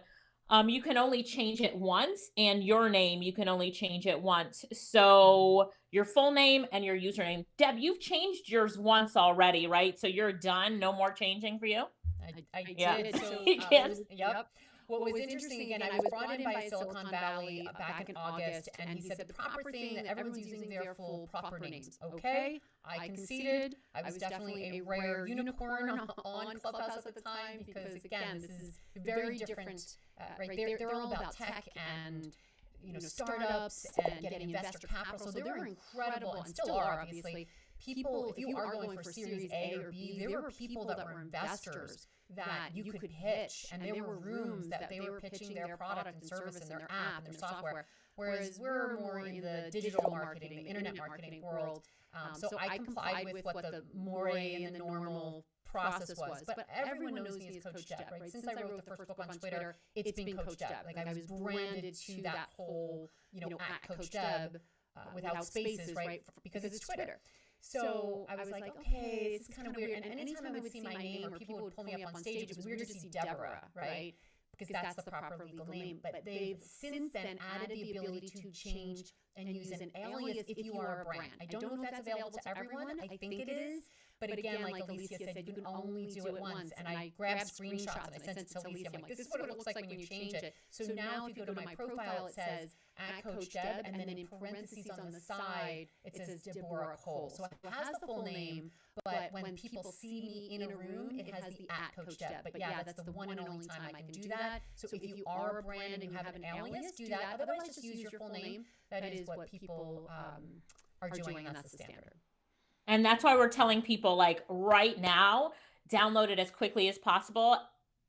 you can only change it once, and your name, you can only change it once. So your full name and your username. Deb, you've changed yours once already, right? So you're done. No more changing for you? I Yeah. did. So, yep. What was interesting, again, I was brought in by Silicon Valley back in August, and he said the proper thing that everyone's using their full proper names. Okay, I conceded. I was definitely a rare unicorn on Clubhouse at the time because, again, this is very different. Right, they're all about tech and startups and getting investor capital. So they were incredible and still are, obviously. People, if you are going for Series A or B, there were people that were investors that you could pitch, and there were rooms that they were pitching their product and service and their app and their software, whereas we're more in the digital marketing, the internet marketing world. So I complied with what the moray and the normal process was, but everyone knows me as Coach Deb, right? Since I wrote the first book on Twitter, it's been Coach Deb. Like, I was branded to that whole, at Coach Deb, without spaces, right? Because it's Twitter. So I was like, okay, this is kind of weird. And anytime I would see my name or people would pull me up on stage, it was weird to see Deborah, right? Because that's the proper legal name. But they've since then added the ability to change and use an alias if you are a brand. I don't know if that's available to everyone. I think it is. But again, like Alicia said, you can only do it once. And I grabbed screenshots and I sent it to Alicia. I'm like, this is what it looks like when you change it. So now if you go to my profile, it says at Coach Deb, and then in parentheses on the side, it says Deborah Cole. So it has the full name, but when people see me in a room, it has the at Coach Deb. But yeah, that's the one and only time I can do that. So if you are a brand and you have an alias, do that. Otherwise, just use your full name. That is what people are doing, and that's the standard. And that's why we're telling people, like, right now, download it as quickly as possible.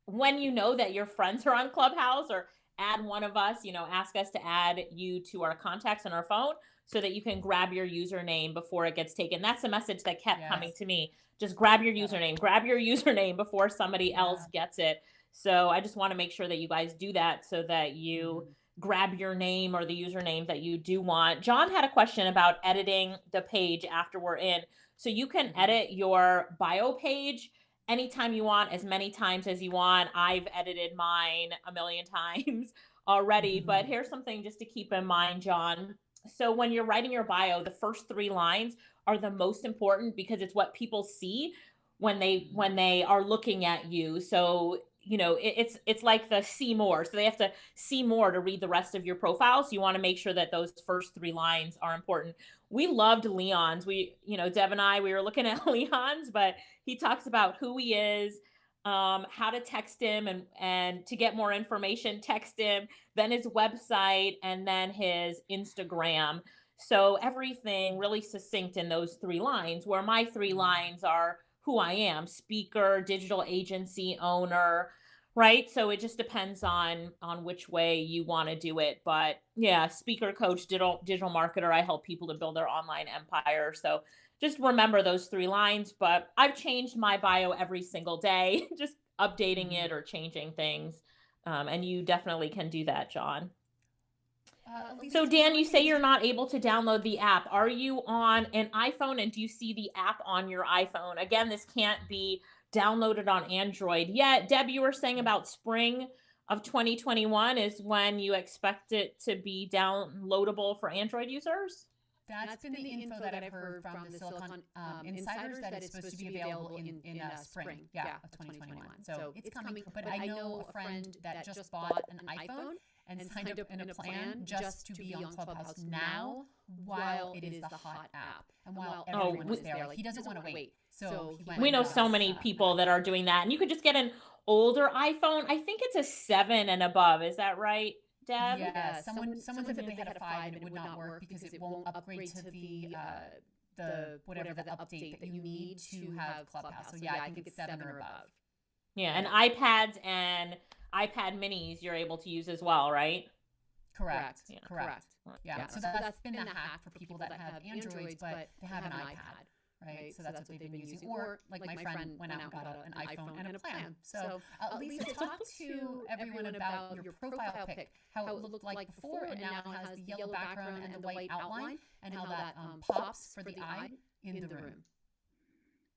When you know that your friends are on Clubhouse, or add one of us, ask us to add you to our contacts on our phone so that you can grab your username before it gets taken. That's the message that kept coming to me. Just grab your username before somebody else gets it. So I just want to make sure that you guys do that so that you grab your name or the username that you do want. John had a question about editing the page after we're in. So you can edit your bio page anytime you want, as many times as you want. I've edited mine a million times already, but here's something just to keep in mind, John. So when you're writing your bio, the first 3 lines are the most important because it's what people see when they are looking at you. So it's like the see more. So they have to see more to read the rest of your profile. So you want to make sure that those first 3 lines are important. We loved Leon's. Deb and I, we were looking at Leon's, but he talks about who he is, how to text him, and to get more information, text him, then his website, and then his Instagram. So everything really succinct in those 3 lines, where my 3 lines are who I am: speaker, digital agency owner, right? So it just depends on which way you want to do it. But yeah, speaker, coach, digital marketer. I help people to build their online empire. So just remember those 3 lines. But I've changed my bio every single day, just updating it or changing things. And you definitely can do that, John. So Dan, you say you're not able to download the app. Are you on an iPhone, and do you see the app on your iPhone? Again, this can't be downloaded on Android yet. Deb, you were saying about spring of 2021 is when you expect it to be downloadable for Android users? That's been the info that I've heard from the Silicon insiders, that it's supposed to be available in spring, of 2021. So it's coming. But I know a friend that just bought an iPhone and signed up in a plan just to be on Clubhouse now while it is the hot app and while everyone is there. Like, he doesn't want to wait. So we know so many people that are doing that. And you could just get an older iPhone. I think it's a 7 and above. Is that right, Deb? Yeah. Someone said that they had a 5 and it would not work because it won't upgrade to the whatever the update that you need to have Clubhouse. So yeah, I think it's 7 or above. Yeah, and iPads and iPad minis you're able to use as well, right? Correct. Yeah. Correct. Yeah. So that's been the hack for people that have Androids, but they have an iPad. Right, so that's what they've been using. Or like my friend went out and got an iPhone and a plan. So Lisa, talk to everyone about your profile pic, how it looked like before, and now it has the yellow background and the white outline, and how that pops for the eye in the room.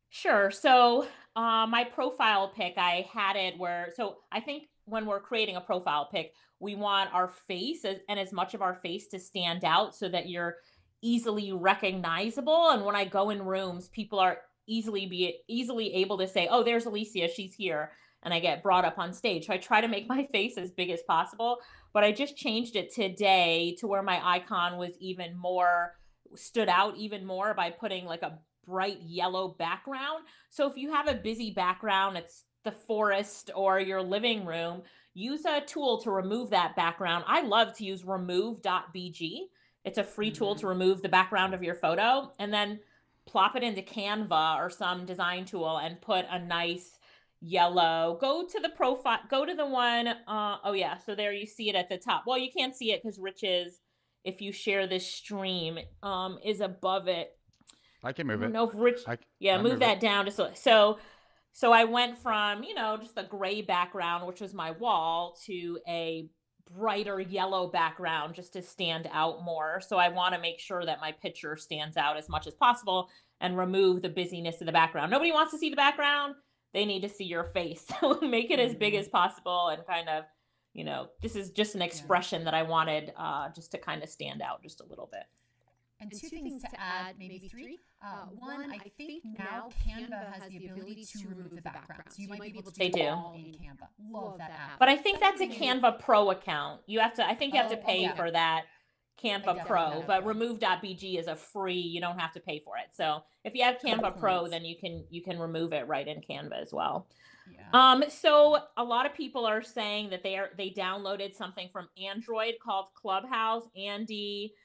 Sure. So my profile pic, I had it where, so I think when we're creating a profile pic, we want our face and as much of our face to stand out so that you're easily recognizable. And when I go in rooms, people are easily able to say, "Oh, there's Alicia, she's here," and I get brought up on stage. So I try to make my face as big as possible. But I just changed it today to where my icon was even more stood out even more by putting like a bright yellow background. So if you have a busy background, it's the forest or your living room, use a tool to remove that background. I love to use remove.bg. It's a free tool to remove the background of your photo, and then plop it into Canva or some design tool and put a nice yellow. Go to the profile, go to the one. Oh yeah, so there you see it at the top. Well, you can't see it because Rich's, if you share this stream, is above it. I can move it. I don't know if Rich, I'll move that down just so I went from, just a gray background, which was my wall, to a brighter yellow background just to stand out more. So I want to make sure that my picture stands out as much as possible and remove the busyness of the background. Nobody wants to see the background. They need to see your face. So make it as big as possible and kind of, this is just an expression that I wanted just to kind of stand out just a little bit. And two things to add, maybe three. One, I think now Canva has the ability to remove the background. So you might be able to do it all in Canva. Love that app. But I think that's a Canva Pro account. I think you have to pay for that Canva Pro, but remove.bg is a free, you don't have to pay for it. So if you have Canva Pro, then you can remove it right in Canva as well. Yeah. So a lot of people are saying that they downloaded something from Android called Clubhouse. Andy,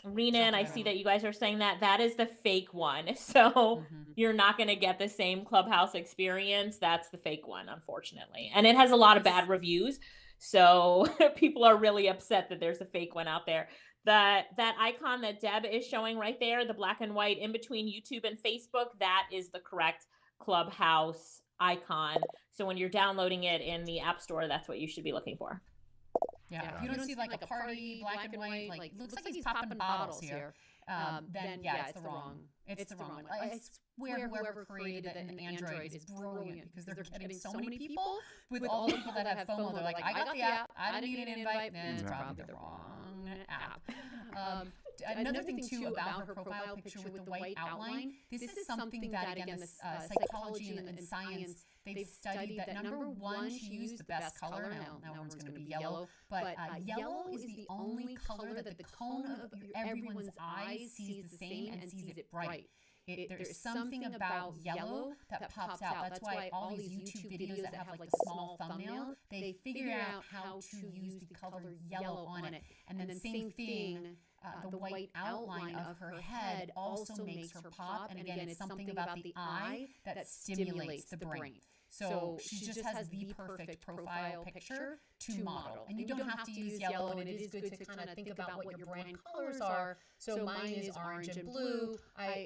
Rena, and I see that you guys are saying that is the fake one. So you're not going to get the same Clubhouse experience. That's the fake one, unfortunately. And it has a lot of bad reviews. So people are really upset that there's a fake one out there. That icon that Deb is showing right there, the black and white in between YouTube and Facebook, that is the correct Clubhouse icon. So when you're downloading it in the App Store, that's what you should be looking for. Yeah, if you don't see like a party, black and white, like looks like he's popping bottles here, then it's the wrong. It's the wrong one. I swear whoever created it in Android is brilliant because they're getting so many people with all the people that have FOMO. They're like, I got the app, I didn't need an invite. Nah, it's probably the wrong app. Another thing too about her profile picture with the white outline, this is something that again, the psychology and science, they've studied that number one, she used the best color. Now everyone's going to be yellow, but yellow is the only color that the cone of everyone's eyes sees the same and sees it bright. There's something about yellow that pops out. That's why all these YouTube videos that have like the small thumbnail, they figure out how to use the color yellow on it. And then same thing, the white outline of her head also makes her pop. And again, it's something about the eye that stimulates the brain. So she just has the perfect profile picture to model. And you don't have to use yellow, and it is good to kind of think about what your brand colors are. So mine is orange and blue.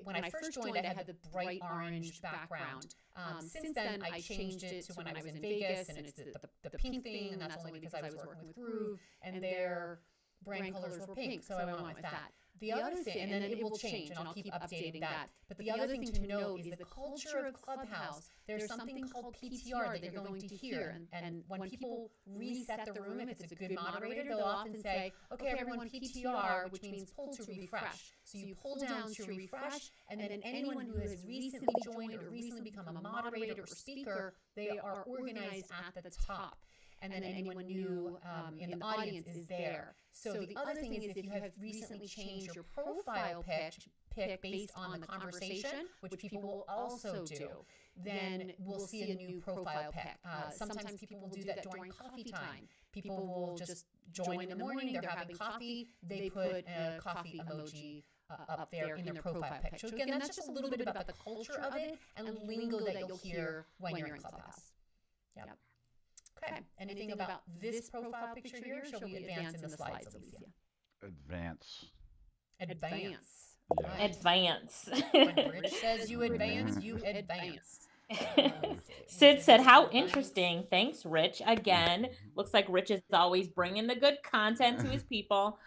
When I first joined, I had the bright orange background. Since then, I changed it to when I was in Vegas, and it's the pink thing, and that's only because I was working with Groove, and their brand colors were pink, so I went with that. The other thing, and then it will change, and I'll keep updating that. But the other thing to note is the culture of Clubhouse. There's something called PTR that they're going to hear. And when people reset the room, if it's a good moderator, they'll often say, okay, everyone PTR, which means pull to refresh. So you pull down to refresh, and then anyone who has recently joined or recently become a moderator or speaker, they are organized at the top. And then anyone new in the audience is there. So the other thing is if you have recently changed your profile pic based on the conversation, which people will also do, then we'll see a new profile pic. Sometimes people will do that during coffee time. People will just join in the morning, they're having coffee, they put a coffee emoji up there in their profile pic. So again, that's just a little bit about the culture of it and lingo that you'll hear when you're in Clubhouse. Yep. Okay. Anything about this profile picture here? Shall we advance in the slides, Alicia? Advance. Advance. Yeah. Right. Advance. When Rich says you advance, you advance. Sid said, how interesting. Thanks, Rich. Again, looks like Rich is always bringing the good content to his people.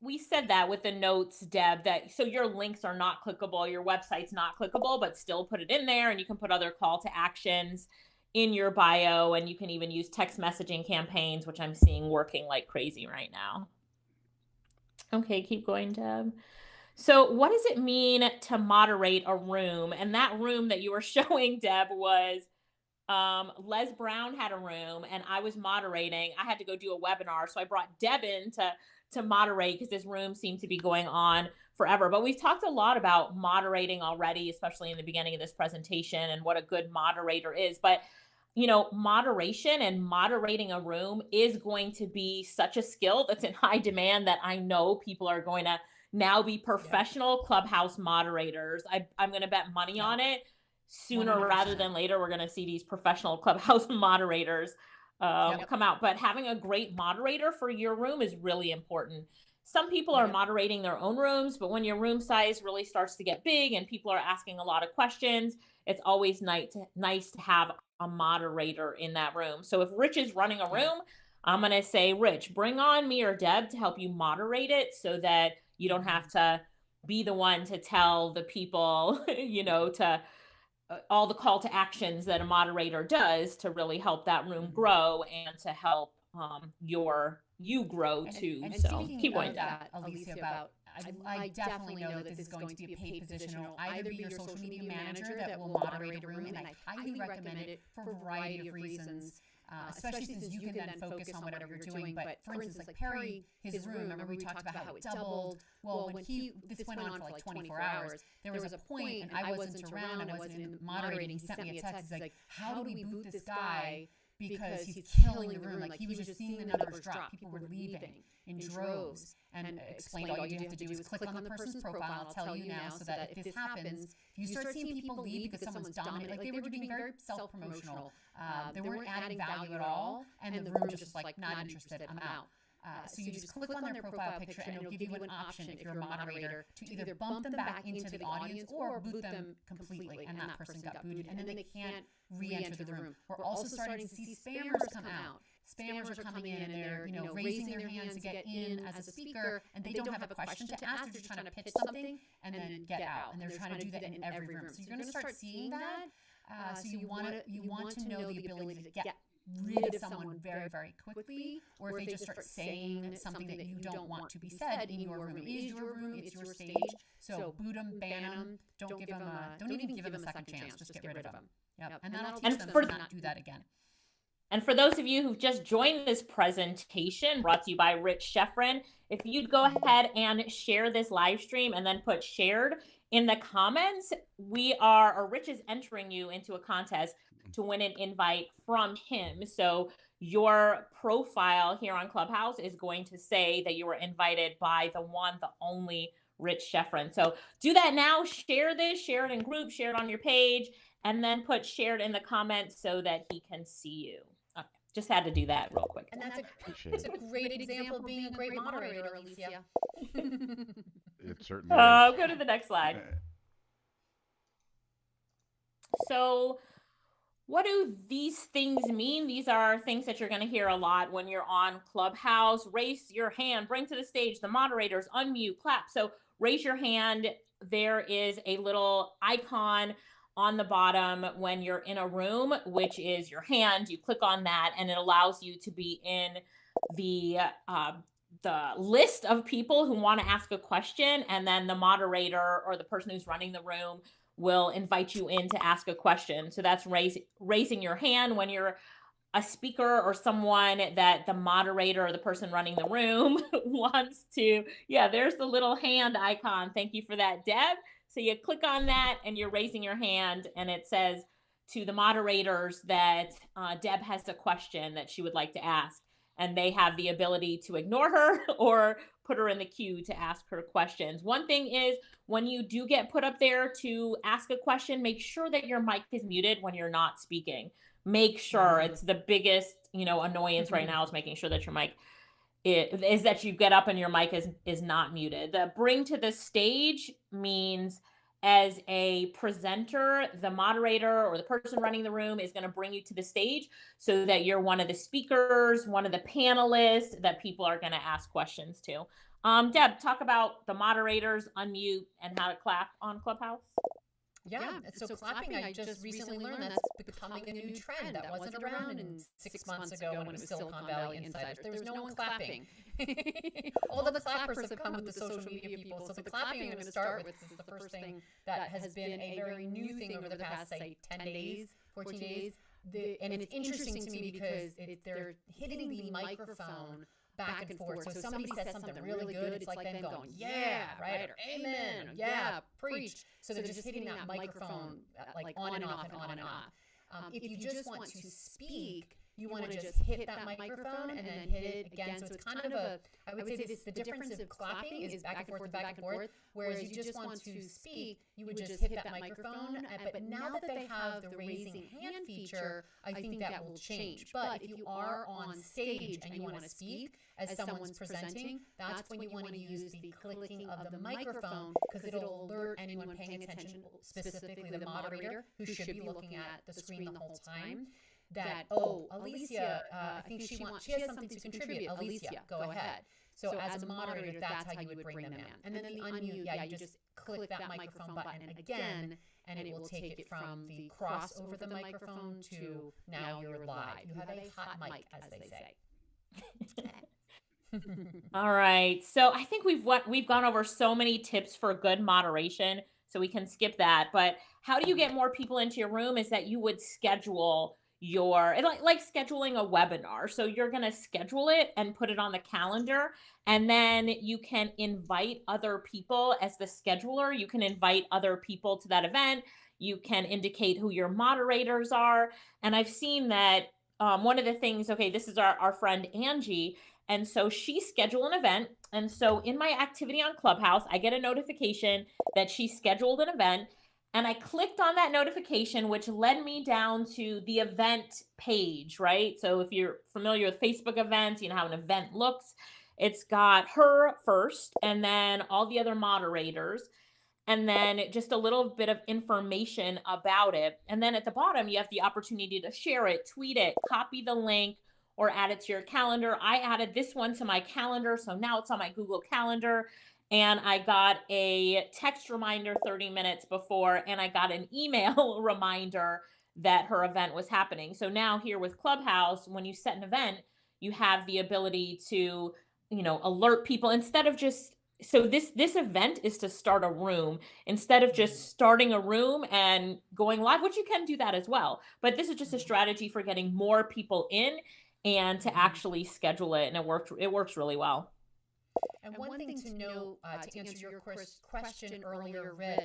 We said that with the notes, Deb, that so your links are not clickable, your website's not clickable, but still put it in there, and you can put other call to actions in your bio, and you can even use text messaging campaigns, which I'm seeing working like crazy right now. Okay, keep going, Deb. So what does it mean to moderate a room? And that room that you were showing, Deb, was Les Brown had a room and I was moderating. I had to go do a webinar. So I brought Deb in to moderate because this room seemed to be going on forever. But we've talked a lot about moderating already, especially in the beginning of this presentation, and what a good moderator is. But you know, moderation and moderating a room is going to be such a skill that's in high demand that I know people are going to now be professional Clubhouse moderators. I'm going to bet money on it. Sooner 100%. rather than later, we're going to see these professional Clubhouse moderators come out. But having a great moderator for your room is really important. Some people are moderating their own rooms, but when your room size really starts to get big and people are asking a lot of questions, it's always nice to have a moderator in that room. So if Rich is running a room, I'm going to say, Rich, bring on me or Deb to help you moderate it so that you don't have to be the one to tell the people, you know, to all the call to actions that a moderator does to really help that room grow and to help you grow too. And so keep going. That, Alicia, about I definitely know that this is going to be a paid position. It'll either be your social media manager that will moderate a room, and I highly recommend it for a variety of reasons. Especially since you can then focus on whatever you're doing. But for instance, like Perry, his room, remember we talked about how it doubled? Well, when this went on for like 24 hours, there was a point, and I wasn't around, I wasn't in moderating. He sent me a text. He's like, how do we boot this guy? Because he's killing the room. Like, he was just seeing the numbers drop. People were leaving in droves. And explained all you have to do is click on the person's profile. I'll tell you now, so that if this happens, if you start seeing people leave because someone's dominating, like they were being very self-promotional. They weren't adding value at all, and the room just like, not interested, I'm out. So you just click on their profile picture, and it'll give you an option, if you're a moderator, to either bump them back into the audience or boot them completely, and that person got booted, and then they can't re-enter the room. We're also starting to see spammers come out. Spammers are coming in and they're, you know, raising their hands to get in as a speaker, and they don't have a question to ask. They're just trying to pitch something and then get out. And they're trying to do that in every room. So you're going to start seeing that. So you want to know the ability to get rid of someone very, very quickly, or if they just start saying something that you don't want to be said in your room. It is your room, it's your stage. So boot them, ban them. Don't even give them a second chance. Just get rid of them. Yep. And that'll teach them to not do that again. And for those of you who've just joined this presentation brought to you by Rich Schefren, if you'd go ahead and share this live stream and then put shared in the comments, Rich is entering you into a contest to win an invite from him. So your profile here on Clubhouse is going to say that you were invited by the one, the only Rich Schefren. So do that now, share this, share it in group, share it on your page, and then put shared in the comments so that he can see you. Okay, just had to do that real quick. And that's a great example of being a great moderator, Alicia. It certainly is. Go to the next slide. So what do these things mean? These are things that you're going to hear a lot when you're on Clubhouse. Raise your hand, bring to the stage the moderators, unmute, clap. So raise your hand. There is a little icon on the bottom when you're in a room, which is your hand. You click on that and it allows you to be in the list of people who want to ask a question, and then the moderator or the person who's running the room will invite you in to ask a question. So that's raising your hand when you're a speaker or someone that the moderator or the person running the room wants to. Yeah, there's the little hand icon. Thank you for that, Deb. So you click on that and you're raising your hand, and it says to the moderators that Deb has a question that she would like to ask, and they have the ability to ignore her or put her in the queue to ask her questions. One thing is, when you do get put up there to ask a question, make sure that your mic is muted when you're not speaking, make sure it's the biggest, annoyance right now is making sure that your mic is that you get up and your mic is not muted. The bring to the stage means as a presenter, the moderator or the person running the room is going to bring you to the stage so that you're one of the speakers, one of the panelists that people are going to ask questions to. Deb, talk about the moderators, unmute, and how to clap on Clubhouse. Yeah, so clapping, I just recently learned that's becoming a new trend. That wasn't around in 6 months ago when it was Silicon Valley Insiders. There was no one clapping. All the clappers have come with the social media people. So the clapping I'm going to start with is the first thing that has been a very new thing over the past, say, 10 days, 14 days. And it's interesting to me because they're hitting the microphone back and forth. So if somebody says something really good, it's like them going, yeah, right, or amen, or yeah, preach. So they're just hitting that microphone like on and off and on and off. If you just want to speak, you want to just hit that microphone and then hit it again. So it's kind of I would say the difference of clapping is back and forth, whereas you just want to speak, you would just hit that microphone. But now that they have the raising hand feature, I think that will change. But if you are on stage and you want to speak as someone's presenting, that's when you want to use the clicking of the microphone because it'll alert anyone paying attention, specifically the moderator who should be looking at the screen the whole time. That, Alicia, I think she has something to contribute. Alicia, go ahead. So as a moderator, that's how you would bring them in. And then the unmute, you just click that microphone button again, and it will take it from the cross over the microphone to now you're live. You have a hot mic, as they say. All right. So I think we've gone over so many tips for good moderation, so we can skip that. But how do you get more people into your room is that you would schedule like scheduling a webinar. So you're going to schedule it and put it on the calendar, and then you can invite other people as the scheduler. You can invite other people to that event. You can indicate who your moderators are. And I've seen that one of the things, this is our friend Angie. And so she scheduled an event. And so in my activity on Clubhouse, I get a notification that she scheduled an event. And I clicked on that notification, which led me down to the event page, right? So if you're familiar with Facebook events, you know how an event looks. It's got her first, and then all the other moderators, and then just a little bit of information about it. And then at the bottom, you have the opportunity to share it, tweet it, copy the link, or add it to your calendar. I added this one to my calendar, so now it's on my Google Calendar. And I got a text reminder 30 minutes before, and I got an email reminder that her event was happening. So now here with Clubhouse, when you set an event, you have the ability to, alert people instead of just, so this event is to start a room instead of just starting a room and going live, which you can do that as well. But this is just a strategy for getting more people in and to actually schedule it. And it works really well. And one thing to know, to answer your question earlier, Rich,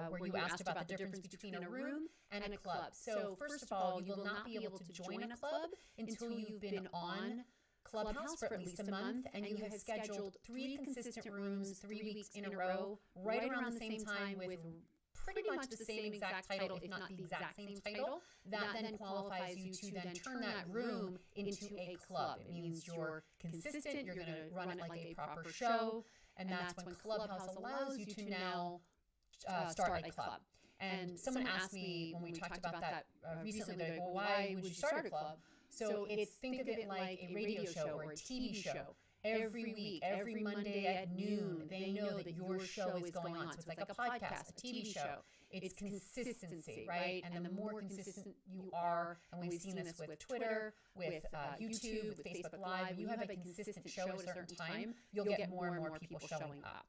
where you asked about the difference between a room and a club. So first of all, you will not be able to join a club until you've been on Clubhouse for at least a month and you have scheduled 3 consistent rooms 3 weeks in a row, right around the same time with pretty much the same exact title, if not the exact same title. That then qualifies you to then turn that room into a club. It means you're consistent, you're going to run it like a proper show, and that's when Clubhouse allows you to now start a club. And someone asked me when we talked about that recently, they're like, well, why would you start a club? So think of it like a radio show or a TV show. Every week, every Monday at noon, they know that your show is going on. So it's like a podcast, a TV show. It's consistency, right? And the more consistent you are, and we've seen this with Twitter, with YouTube, with Facebook Live, you have a consistent show at a certain time, you'll get more and more people showing up.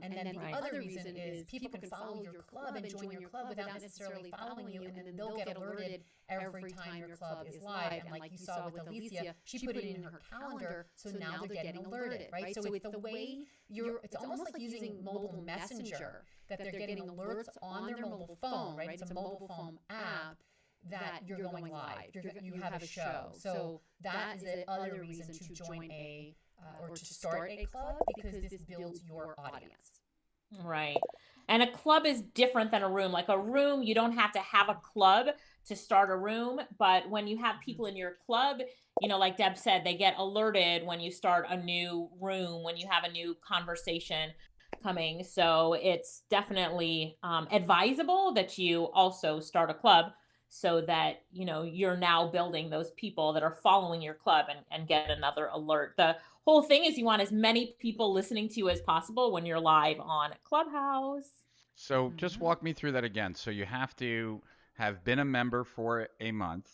And then the other reason is people can follow your club and join your club without necessarily following you, and then they'll get alerted every time your club is live. And like you saw with Alicia, she put it in her calendar, so now they're getting alerted, right? So it's the way it's almost like using mobile messenger, that they're getting alerts on their mobile phone, right? It's a mobile phone app that you're going live, you have a show. So that is the other reason to join or to start a club, because this builds your audience. Right. And a club is different than a room. Like a room, you don't have to have a club to start a room. But when you have people in your club, you know, like Deb said, they get alerted when you start a new room, when you have a new conversation coming. So it's definitely advisable that you also start a club, so that, you know, you're now building those people that are following your club and get another alert. The whole thing is you want as many people listening to you as possible when you're live on Clubhouse. So just walk me through that again. So you have to have been a member for a month,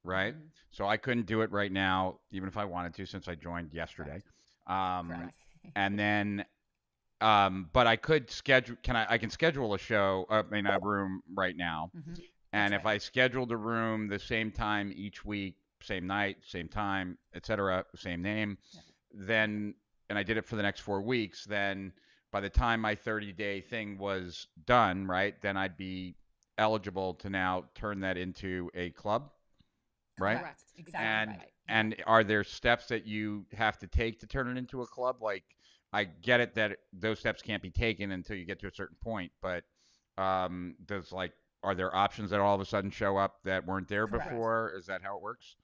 right? So I couldn't do it right now, even if I wanted to, since I joined yesterday. Correct. And then, but I could schedule. I can schedule a show, a room right now. And if I scheduled a room the same time each week, same night, same time, etc., same name, then, and I did it for the next 4 weeks, then by the time my 30-day thing was done, right, then I'd be eligible to now turn that into a club, right? Correct. Exactly. And are there steps that you have to take to turn it into a club? Like, I get it that those steps can't be taken until you get to a certain point, but are there options that all of a sudden show up that weren't there before? Is that how it works?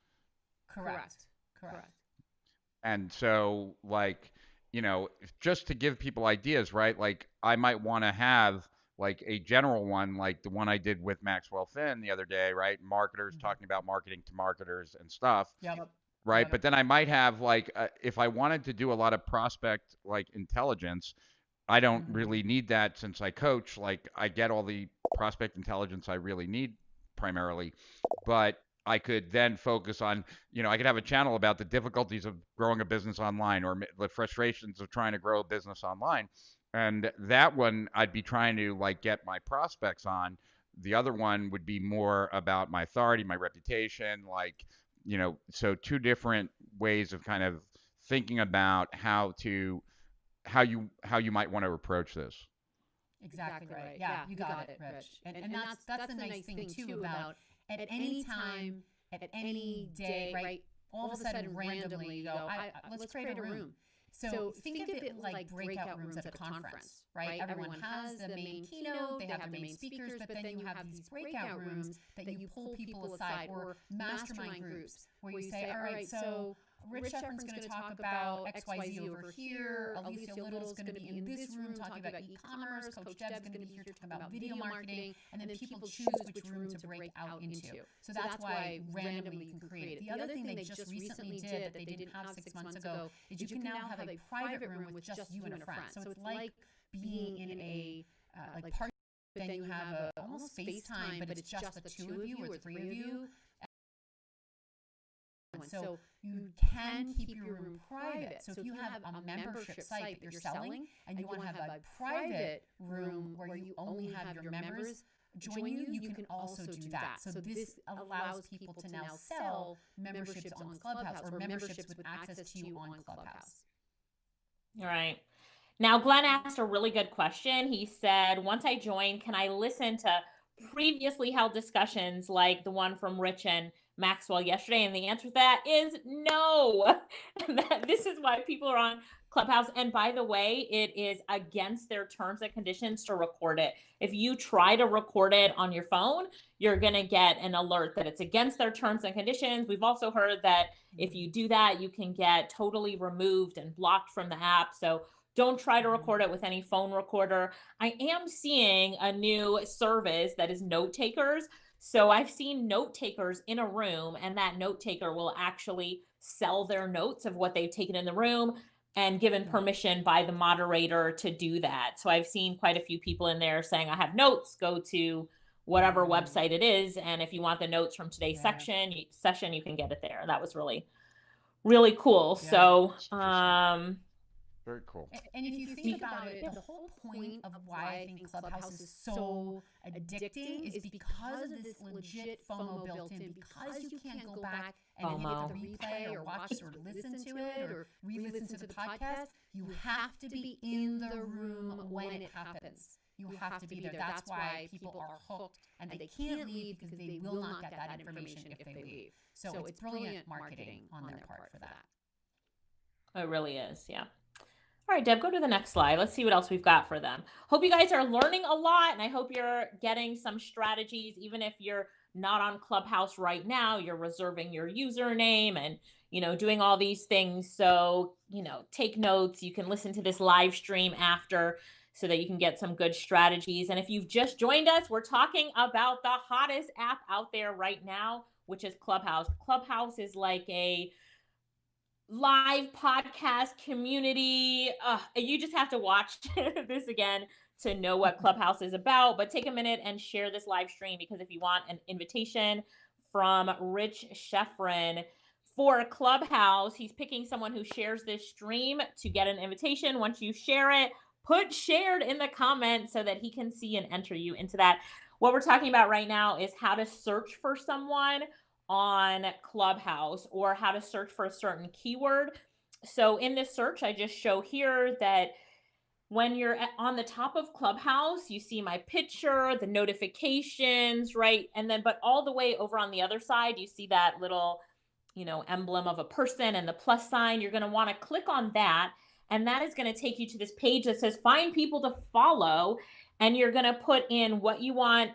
Correct. And so, like, you know, just to give people ideas, right? Like, I might want to have like a general one, like the one I did with Maxwell Finn the other day, right? Marketers talking about marketing to marketers and stuff. Right. But then I might have like, if I wanted to do a lot of prospect like intelligence, I don't really need that since I coach. Like, I get all the prospect intelligence I really need primarily, but I could then focus on, you know, I could have a channel about the difficulties of growing a business online, or the frustrations of trying to grow a business online. And that one I'd be trying to like get my prospects on. The other one would be more about my authority, my reputation, like, you know, so two different ways of kind of thinking about how you might want to approach this. Exactly right. Yeah, you got it, Rich. And that's the nice thing too about at any time, at any day, right? All of a sudden, randomly, you go, let's create a room. So think of it like breakout rooms at a conference, right? Everyone has the main keynote, they have the main speakers, but then you have these breakout rooms that you pull people aside, or mastermind groups where you say, all right, so Rich Schefren's going to talk about XYZ over here. Alicia Lyttle's going to be in this room talking about e-commerce. Coach Deb's going to be here talking about video marketing. And then people choose which room to break out into. So that's why randomly you can create it. The other thing they just recently did that they didn't have 6 months ago is you can now have a private room with just you and a friend. So it's like being in a like party, but then you have a almost FaceTime, but it's just the two of you or three of you. So you can keep your room private. So if you have a membership site that you're selling and you want to have a private room where you only have your members join you, you can also do that. So this allows people to now sell memberships on Clubhouse, or memberships with access to you on Clubhouse. All right. Now, Glenn asked a really good question. He said, once I join, can I listen to previously held discussions like the one from Rich and Maxwell yesterday? And the answer to that is no. This is why people are on Clubhouse. And by the way, it is against their terms and conditions to record it. If you try to record it on your phone, you're going to get an alert that it's against their terms and conditions. We've also heard that if you do that, you can get totally removed and blocked from the app. So don't try to record it with any phone recorder. I am seeing a new service that is note takers. So I've seen note takers in a room, and that note taker will actually sell their notes of what they've taken in the room and given permission by the moderator to do that. So I've seen quite a few people in there saying, I have notes, go to whatever website it is. And if you want the notes from today's session, you can get it there. That was really, really cool. So, very cool. And if you think about it, the whole point of why I think Clubhouse is so addicting is because of this legit FOMO built in, because you can't go back and hit the replay or watch or listen to it or re-listen to the podcast. You have to be in the room when it happens. You have to be there. That's why people are hooked, and they can't leave because they will not get that information if they leave. So it's brilliant marketing on their part for that. It really is, yeah. All right, Deb, go to the next slide. Let's see what else we've got for them. Hope you guys are learning a lot, and I hope you're getting some strategies, even if you're not on Clubhouse right now, you're reserving your username and, doing all these things. So, take notes. You can listen to this live stream after so that you can get some good strategies. And if you've just joined us, we're talking about the hottest app out there right now, which is Clubhouse. Clubhouse is like a live podcast community. You just have to watch this again to know what Clubhouse is about. But take a minute and share this live stream, because if you want an invitation from Rich Schefren for Clubhouse, he's picking someone who shares this stream to get an invitation. Once you share it, put shared in the comments so that he can see and enter you into that. What we're talking about right now is how to search for someone on Clubhouse, or how to search for a certain keyword. So in this search, I just show here that when you're on the top of Clubhouse, you see my picture, the notifications, right? And then, but all the way over on the other side, you see that little, emblem of a person and the plus sign. You're going to want to click on that. And that is going to take you to this page that says find people to follow. And you're going to put in what you want,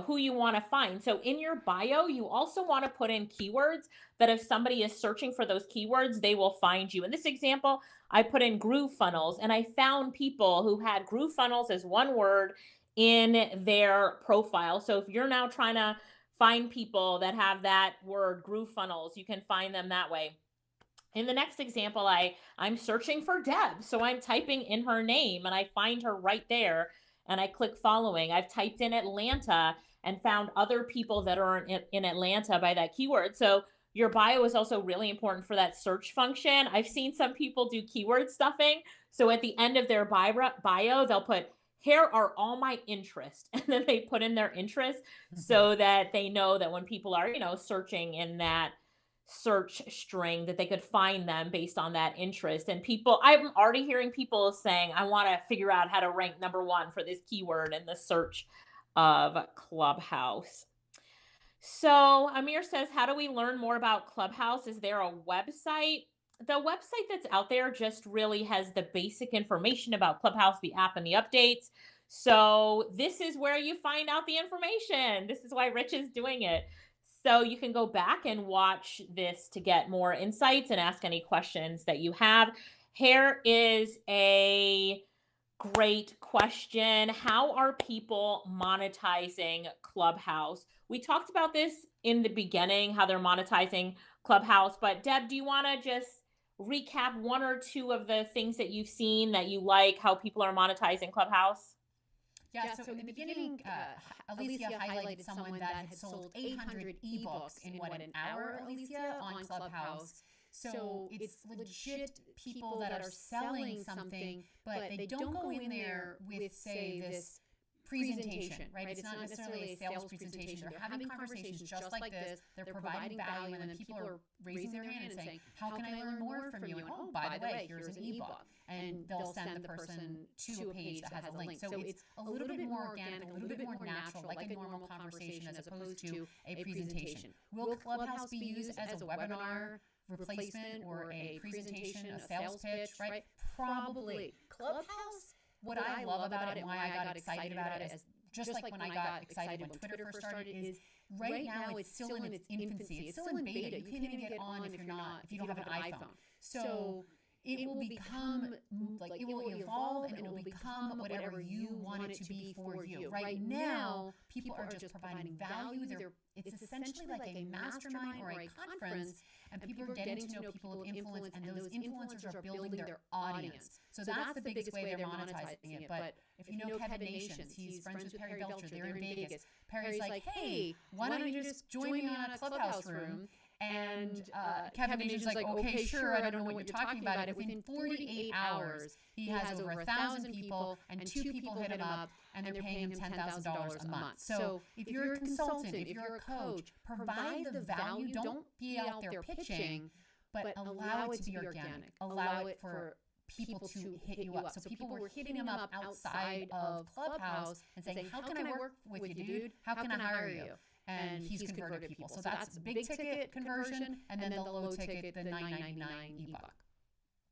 who you want to find. So in your bio, you also want to put in keywords that if somebody is searching for those keywords, they will find you. In this example, I put in GrooveFunnels, and I found people who had GrooveFunnels as one word in their profile. So if you're now trying to find people that have that word, GrooveFunnels, you can find them that way. In the next example, I'm searching for Deb. So I'm typing in her name and I find her right there and I click following. I've typed in Atlanta and found other people that are in Atlanta by that keyword. So your bio is also really important for that search function. I've seen some people do keyword stuffing. So at the end of their bio, they'll put, here are all my interests. And then they put in their interests so that they know that when people are, searching in that search string, that they could find them based on that interest. And I'm already hearing people saying, I want to figure out how to rank #1 for this keyword in the search of Clubhouse. So Amir says, how do we learn more about Clubhouse? Is there a website? The website that's out there just really has the basic information about Clubhouse, the app, and the updates. So this is where you find out the information. This is why Rich is doing it. So you can go back and watch this to get more insights and ask any questions that you have. Here is a great question. How are people monetizing Clubhouse? We talked about this in the beginning, how they're monetizing Clubhouse, but Deb, do you want to just recap one or two of the things that you've seen that you like, how people are monetizing Clubhouse? Yeah, so in the beginning, Alicia highlighted someone that had sold 800 ebooks in an hour, Alicia, on Clubhouse. So it's legit people that are selling something, but they don't go in there with, say, this presentation, right? It's not necessarily a sales presentation. They're having conversations just like this. They're providing value, and then people are raising their hand and saying, how can I learn more from you? And oh, by the way, here's an ebook. And they'll send the person to a page that has a link. So it's a little bit more organic, a little bit more natural, like a normal conversation as opposed to a presentation. Will Clubhouse be used as a webinar replacement or a presentation, a sales pitch, right? Probably. Clubhouse, what I love about it and why I got excited about it, is just like when I got excited when Twitter first started, is right now it's still in its infancy. It's still in beta. You can't even get on if you don't have an iPhone. So it will become, it will evolve and it will become whatever you want it to be for you. Right now, people are just providing value. It's essentially like a mastermind or a conference, and people are getting to know people of influence, and those influencers are building their audience. So that's the biggest way they're monetizing it. But if you know Kevin Nations, he's friends with Perry Belcher. They're in Vegas. Perry's like, hey, why don't you just join me on a Clubhouse room? And Kevin Nations like, okay, sure, I don't know what you're talking about. And within 48 hours, he has over 1,000 people, and 2 people hit him up, and they're paying him $10,000 a month. So if you're a consultant, if you're a coach, provide the value. Don't be out there pitching, but allow it to be organic. Allow it for people to hit you up. So people were hitting him up outside of Clubhouse and saying, how can I work with you, dude? How can I hire you? And he's converted people. So that's big ticket conversion, and then the low ticket, the $9.99 ebook.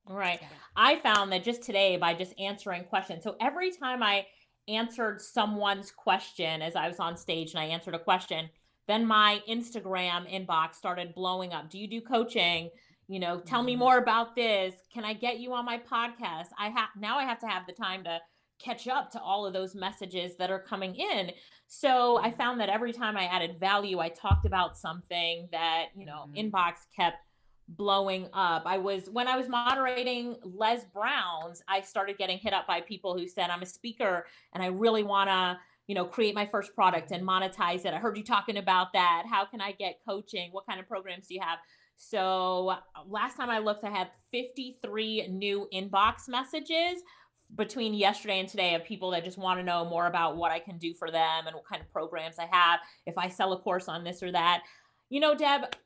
Right. I found that just today, by just answering questions. So every time I answered someone's question as I was on stage and I answered a question, Then my Instagram inbox started blowing up. Do you do coaching? Tell me more about this. Can I get you on my podcast? Now I have to have the time to catch up to all of those messages that are coming in. So I found that every time I added value, I talked about something that, inbox kept blowing up. When I was moderating Les Brown's, I started getting hit up by people who said, I'm a speaker and I really want to, create my first product and monetize it. I heard you talking about that. How can I get coaching? What kind of programs do you have? So last time I looked, I had 53 new inbox messages between yesterday and today of people that just want to know more about what I can do for them and what kind of programs I have, if I sell a course on this or that. Deb,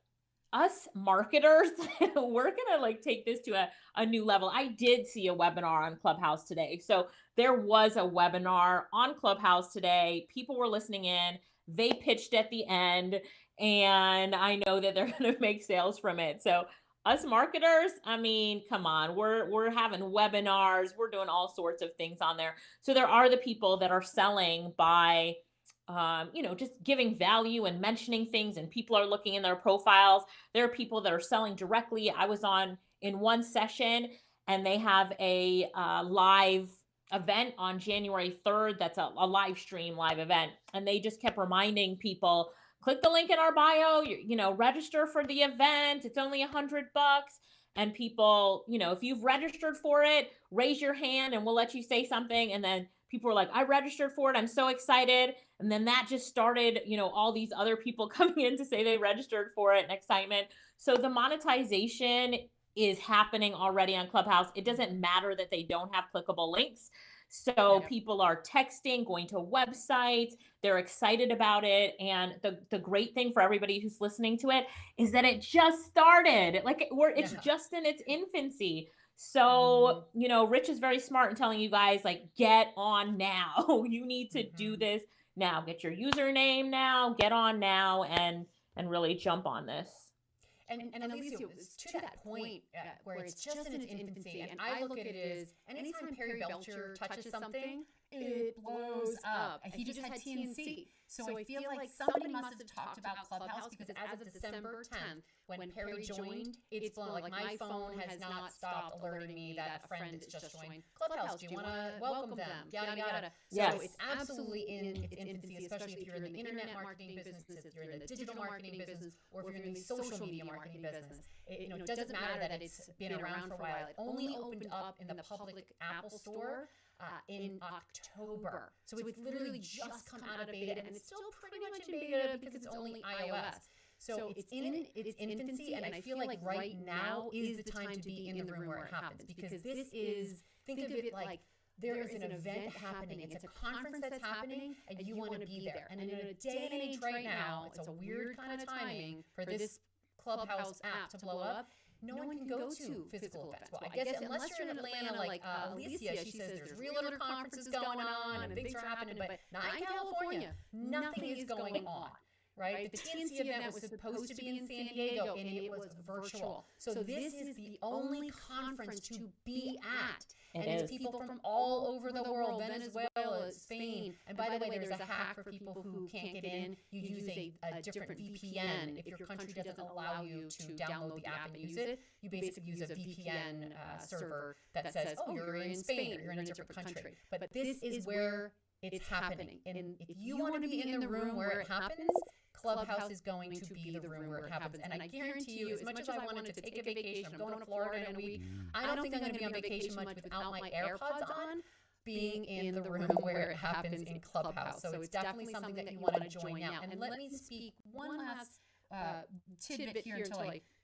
us marketers, we're gonna take this to a new level. I did see a webinar on Clubhouse today. So there was a webinar on Clubhouse today. People were listening in. They pitched at the end, and I know that they're gonna make sales from it. So us marketers, I mean, come on, we're having webinars, we're doing all sorts of things on there. So there are the people that are selling by just giving value and mentioning things, and people are looking in their profiles. There are people that are selling directly. I was in one session, and they have a live event on January 3rd. That's a live stream live event. And they just kept reminding people, click the link in our bio, register for the event. It's only $100. And people, if you've registered for it, raise your hand and we'll let you say something. And then people were like, I registered for it. I'm so excited. And then that just started, all these other people coming in to say they registered for it and excitement. So the monetization is happening already on Clubhouse. It doesn't matter that they don't have clickable links. So people are texting, going to websites, they're excited about it. And the great thing for everybody who's listening to it is that it just started. It's just in its infancy. So, Rich is very smart in telling you guys, get on now. You need to do this now. Get your username now, get on now, and really jump on this. And Alicia, to that point where it's just in its infancy, and I look at it as anytime Perry Belcher touches something, it blows up. He just had TNC. So I feel like somebody must have talked about Clubhouse, because as of December 10th, when Perry joined, it's blown. My phone has not stopped alerting me that a friend has just joined Clubhouse. Do you want to welcome them? Yada, yada. So it's absolutely in its infancy, especially if you're in the internet marketing business, if you're in the digital marketing business, or if you're in the social media marketing business. It doesn't matter that it's been around for a while. It only opened up in the public Apple Store in October. So it's literally just come out of beta, and it's still pretty much in beta because it's only iOS. So it's in its infancy, and I feel like right now is the time to be in the room where it happens, because this is, think of it like there is an event happening. It's a conference that's happening, and you want to be there. And in a day and age right now, it's a weird kind of timing for this Clubhouse app to blow up. No one can go to physical events. Well, I guess unless you're in Atlanta, like Alicia, she says there's realtor conferences going on and things are happening, but not in California. Nothing is going on. Right? The TNC event was supposed to be in San Diego, and it was virtual. So this is the only conference to be at. And it's people from all over the world, Venezuela, Spain. And by the way, there's a hack for people who can't get in. You use a different VPN. If your country doesn't allow you to download the app and use it, you basically use a VPN server that says, oh, you're in Spain or you're in a different country. But this is where it's happening. And if you want to be in the room where it happens, Clubhouse is going to be the room where it happens. And I guarantee you, as much as I wanted to take a vacation, I'm going to Florida in a week, I don't think I'm going to be on vacation much without my AirPods on, being in the room where it happens in Clubhouse. So it's definitely something that you want to join out. And let me speak one last tidbit here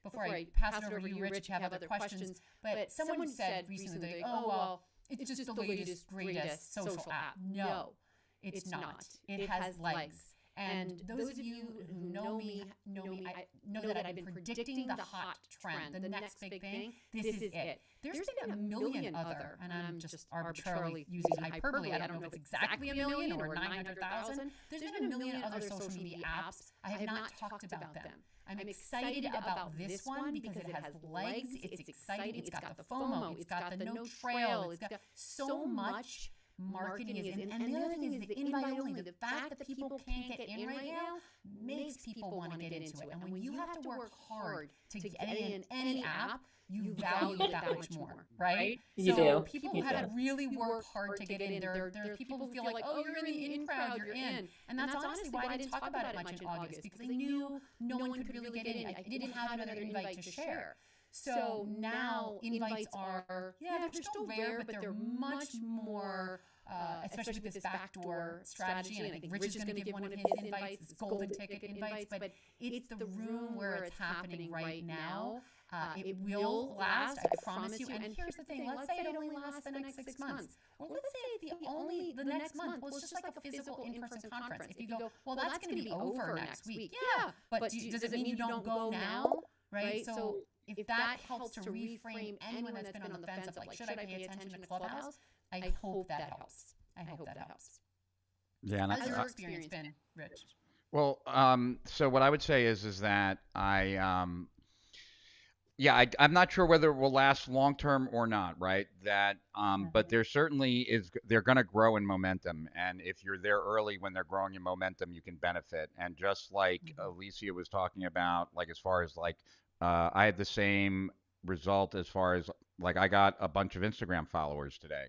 before I pass it over to you, Rich, have other questions. But someone said recently, oh, well, it's just the latest, greatest social app. No, it's not. It has legs. And those of you who know me, I know that I've been predicting the hot trend, the next big thing. This is it. There's been a million other, and I'm just arbitrarily using hyperbole. I don't know if it's exactly a million or 900,000. There's been a million other social media apps. I have not talked about them. I'm excited about this one because it has legs. It's exciting. It's got the FOMO. It's got the no trail. It's got so much marketing is in. And the other thing is the invite only. The fact that people can't get in right now makes people want to get into it. And when you have to work hard to get in any app, you value it that much more, right? You so do. people who have to really work hard to get in, there are people who feel like, oh, you're in the in crowd, you're in. And that's honestly why I didn't talk about it much in August, because I knew no one could really get in. I didn't have another invite to share. So now invites are, they're still rare, but they're much more, especially with this backdoor strategy. And I think Rich is going to give one of his invites, his golden ticket invites, but it's the room where it's happening right now. It will last, I promise you. And here's the thing, let's say it only lasts the next 6 months. Or let's say the next month, well, it's just like a physical in-person conference. If you go, well, that's going to be over next week. Yeah, but does it mean you don't go now? Right? So if that helps to reframe anyone that's been on the fence of like, should I pay attention to Clubhouse? I hope that helps. I hope that helps. Yeah. How's your experience been, Rich? Well, so what I would say is that I'm not sure whether it will last long term or not, right? That, but there certainly is. They're going to grow in momentum, and if you're there early when they're growing in momentum, you can benefit. And just like Alicia was talking about, like as far as like, I had the same result as far as like I got a bunch of Instagram followers today.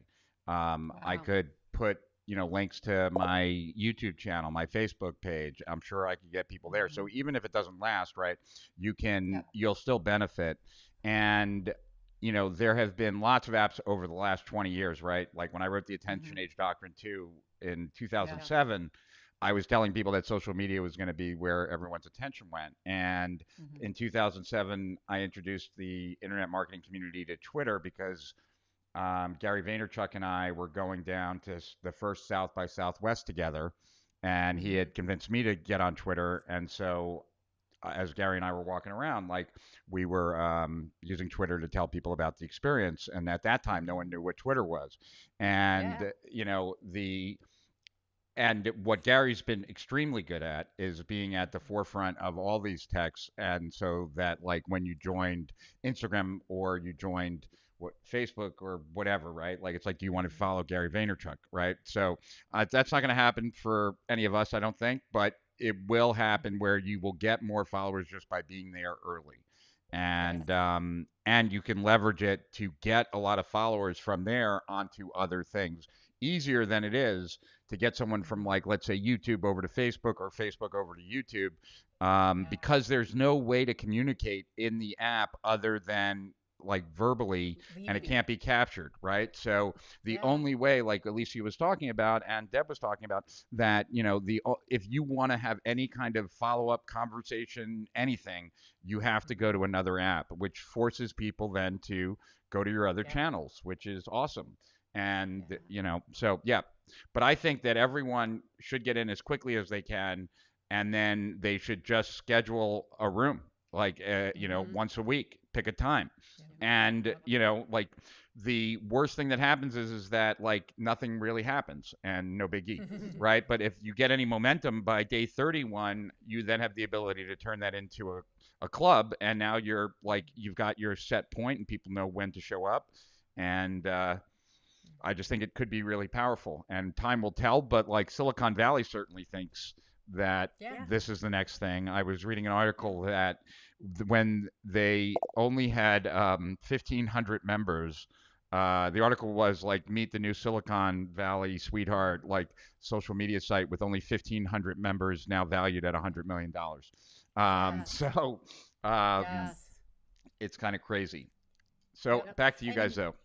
I could put links to my YouTube channel, my Facebook page. I'm sure I could get people there. So even if it doesn't last, right, you'll still benefit. And there have been lots of apps over the last 20 years, right? Like when I wrote the Attention Age Doctrine 2 in 2007, I was telling people that social media was going to be where everyone's attention went. And in 2007, I introduced the internet marketing community to Twitter because Gary Vaynerchuk and I were going down to the first South by Southwest together, and he had convinced me to get on Twitter. And so as Gary and I were walking around, like we were using Twitter to tell people about the experience. And at that time, no one knew what Twitter was. And, and what Gary's been extremely good at is being at the forefront of all these techs. And so that like when you joined Instagram or you joined Facebook or whatever, right? Like it's like, do you want to follow Gary Vaynerchuk, right? So that's not going to happen for any of us, I don't think, but it will happen where you will get more followers just by being there early. And you can leverage it to get a lot of followers from there onto other things easier than it is to get someone from like, let's say YouTube over to Facebook or Facebook over to YouTube, because there's no way to communicate in the app other than like verbally, and it can't be captured, right? So the only way, like Alicia was talking about and Deb was talking about, that if you want to have any kind of follow-up conversation, anything, you have to go to another app, which forces people then to go to your other channels, which is awesome. And so but I think that everyone should get in as quickly as they can, and then they should just schedule a room, like once a week, pick a time. And like the worst thing that happens is that like nothing really happens and no biggie, right? But if you get any momentum by day 31, you then have the ability to turn that into a club, and now you've got your set point and people know when to show up. And I just think it could be really powerful, and time will tell. But like Silicon Valley certainly thinks that this is the next thing. I was reading an article that when they only had 1,500 members, the article was like, meet the new Silicon Valley sweetheart, like social media site with only 1,500 members, now valued at $100 million. So it's kind of crazy. So back to you guys though.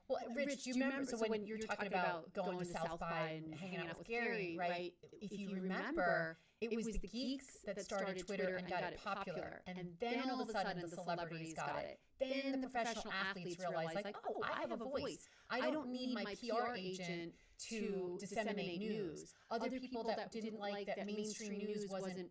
Well, Rich, do you remember, so when you're talking about going to South by and hanging out with Gary, right? If you remember, it was the geeks that started Twitter and got it popular. And then all of a sudden the celebrities got it. Then the professional athletes realized, like, oh, I have a voice. I don't need my PR agent to disseminate news. Other people that didn't like that mainstream news wasn't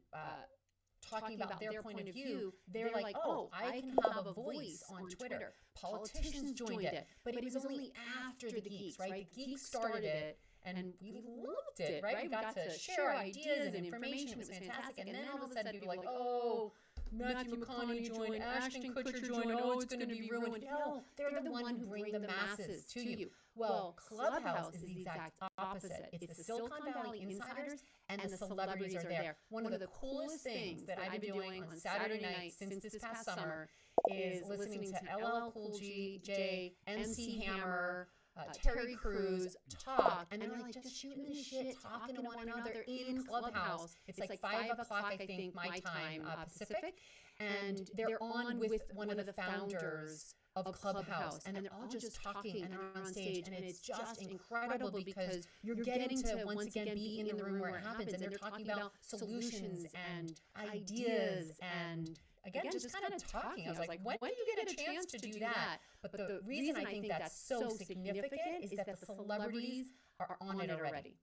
talking about their point of view, they're like, oh, I can have a voice on Twitter. Politicians joined it, but it was only after the geeks, right? The geeks started it, and we loved it, right? We got to share ideas and information. It was fantastic. And then all of a sudden, people were like, oh, Matthew McConaughey join, Ashton Kutcher join, oh, it's going to be ruined. No, they're the one who bring the masses to you. Well, Clubhouse is the exact opposite. It's the Silicon Valley insiders and the celebrities are there. One of the coolest things that I've been doing on Saturday night since this past summer is listening to LL Cool J, MC Hammer, Terry Crews talk, and they're like just shooting the shit, talking to one another in Clubhouse. It's like 5 o'clock, I think, my time, Pacific, and they're on with one of the founders of Clubhouse, and they're all just talking and they're on stage, and it's just incredible because you're getting to once again be in the room where it happens, and they're talking about solutions and ideas and again just kind of talking. I was like, when do you get a chance to do that? But the reason I think that's so significant is that the celebrities are on it already.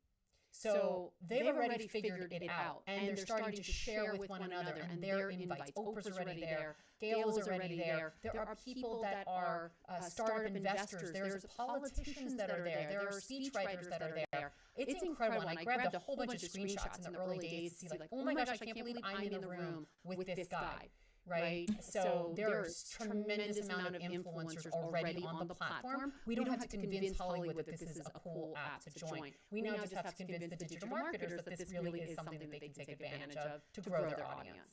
So they've already figured it out, and they're starting to share with one another, and their invites. Oprah's already there. Gail is already there. There are people that are startup investors. There's politicians that are there. There are speechwriters that are there. It's incredible. And I grabbed a whole bunch of screenshots in the early days to see like, oh my gosh, I can't believe I'm in the room with this guy. Right? So there's tremendous amount of influencers already on the platform. We don't have to convince Hollywood that this is a cool app to join. We now just have to convince the digital marketers that this really is something that they can take advantage of to grow their audience.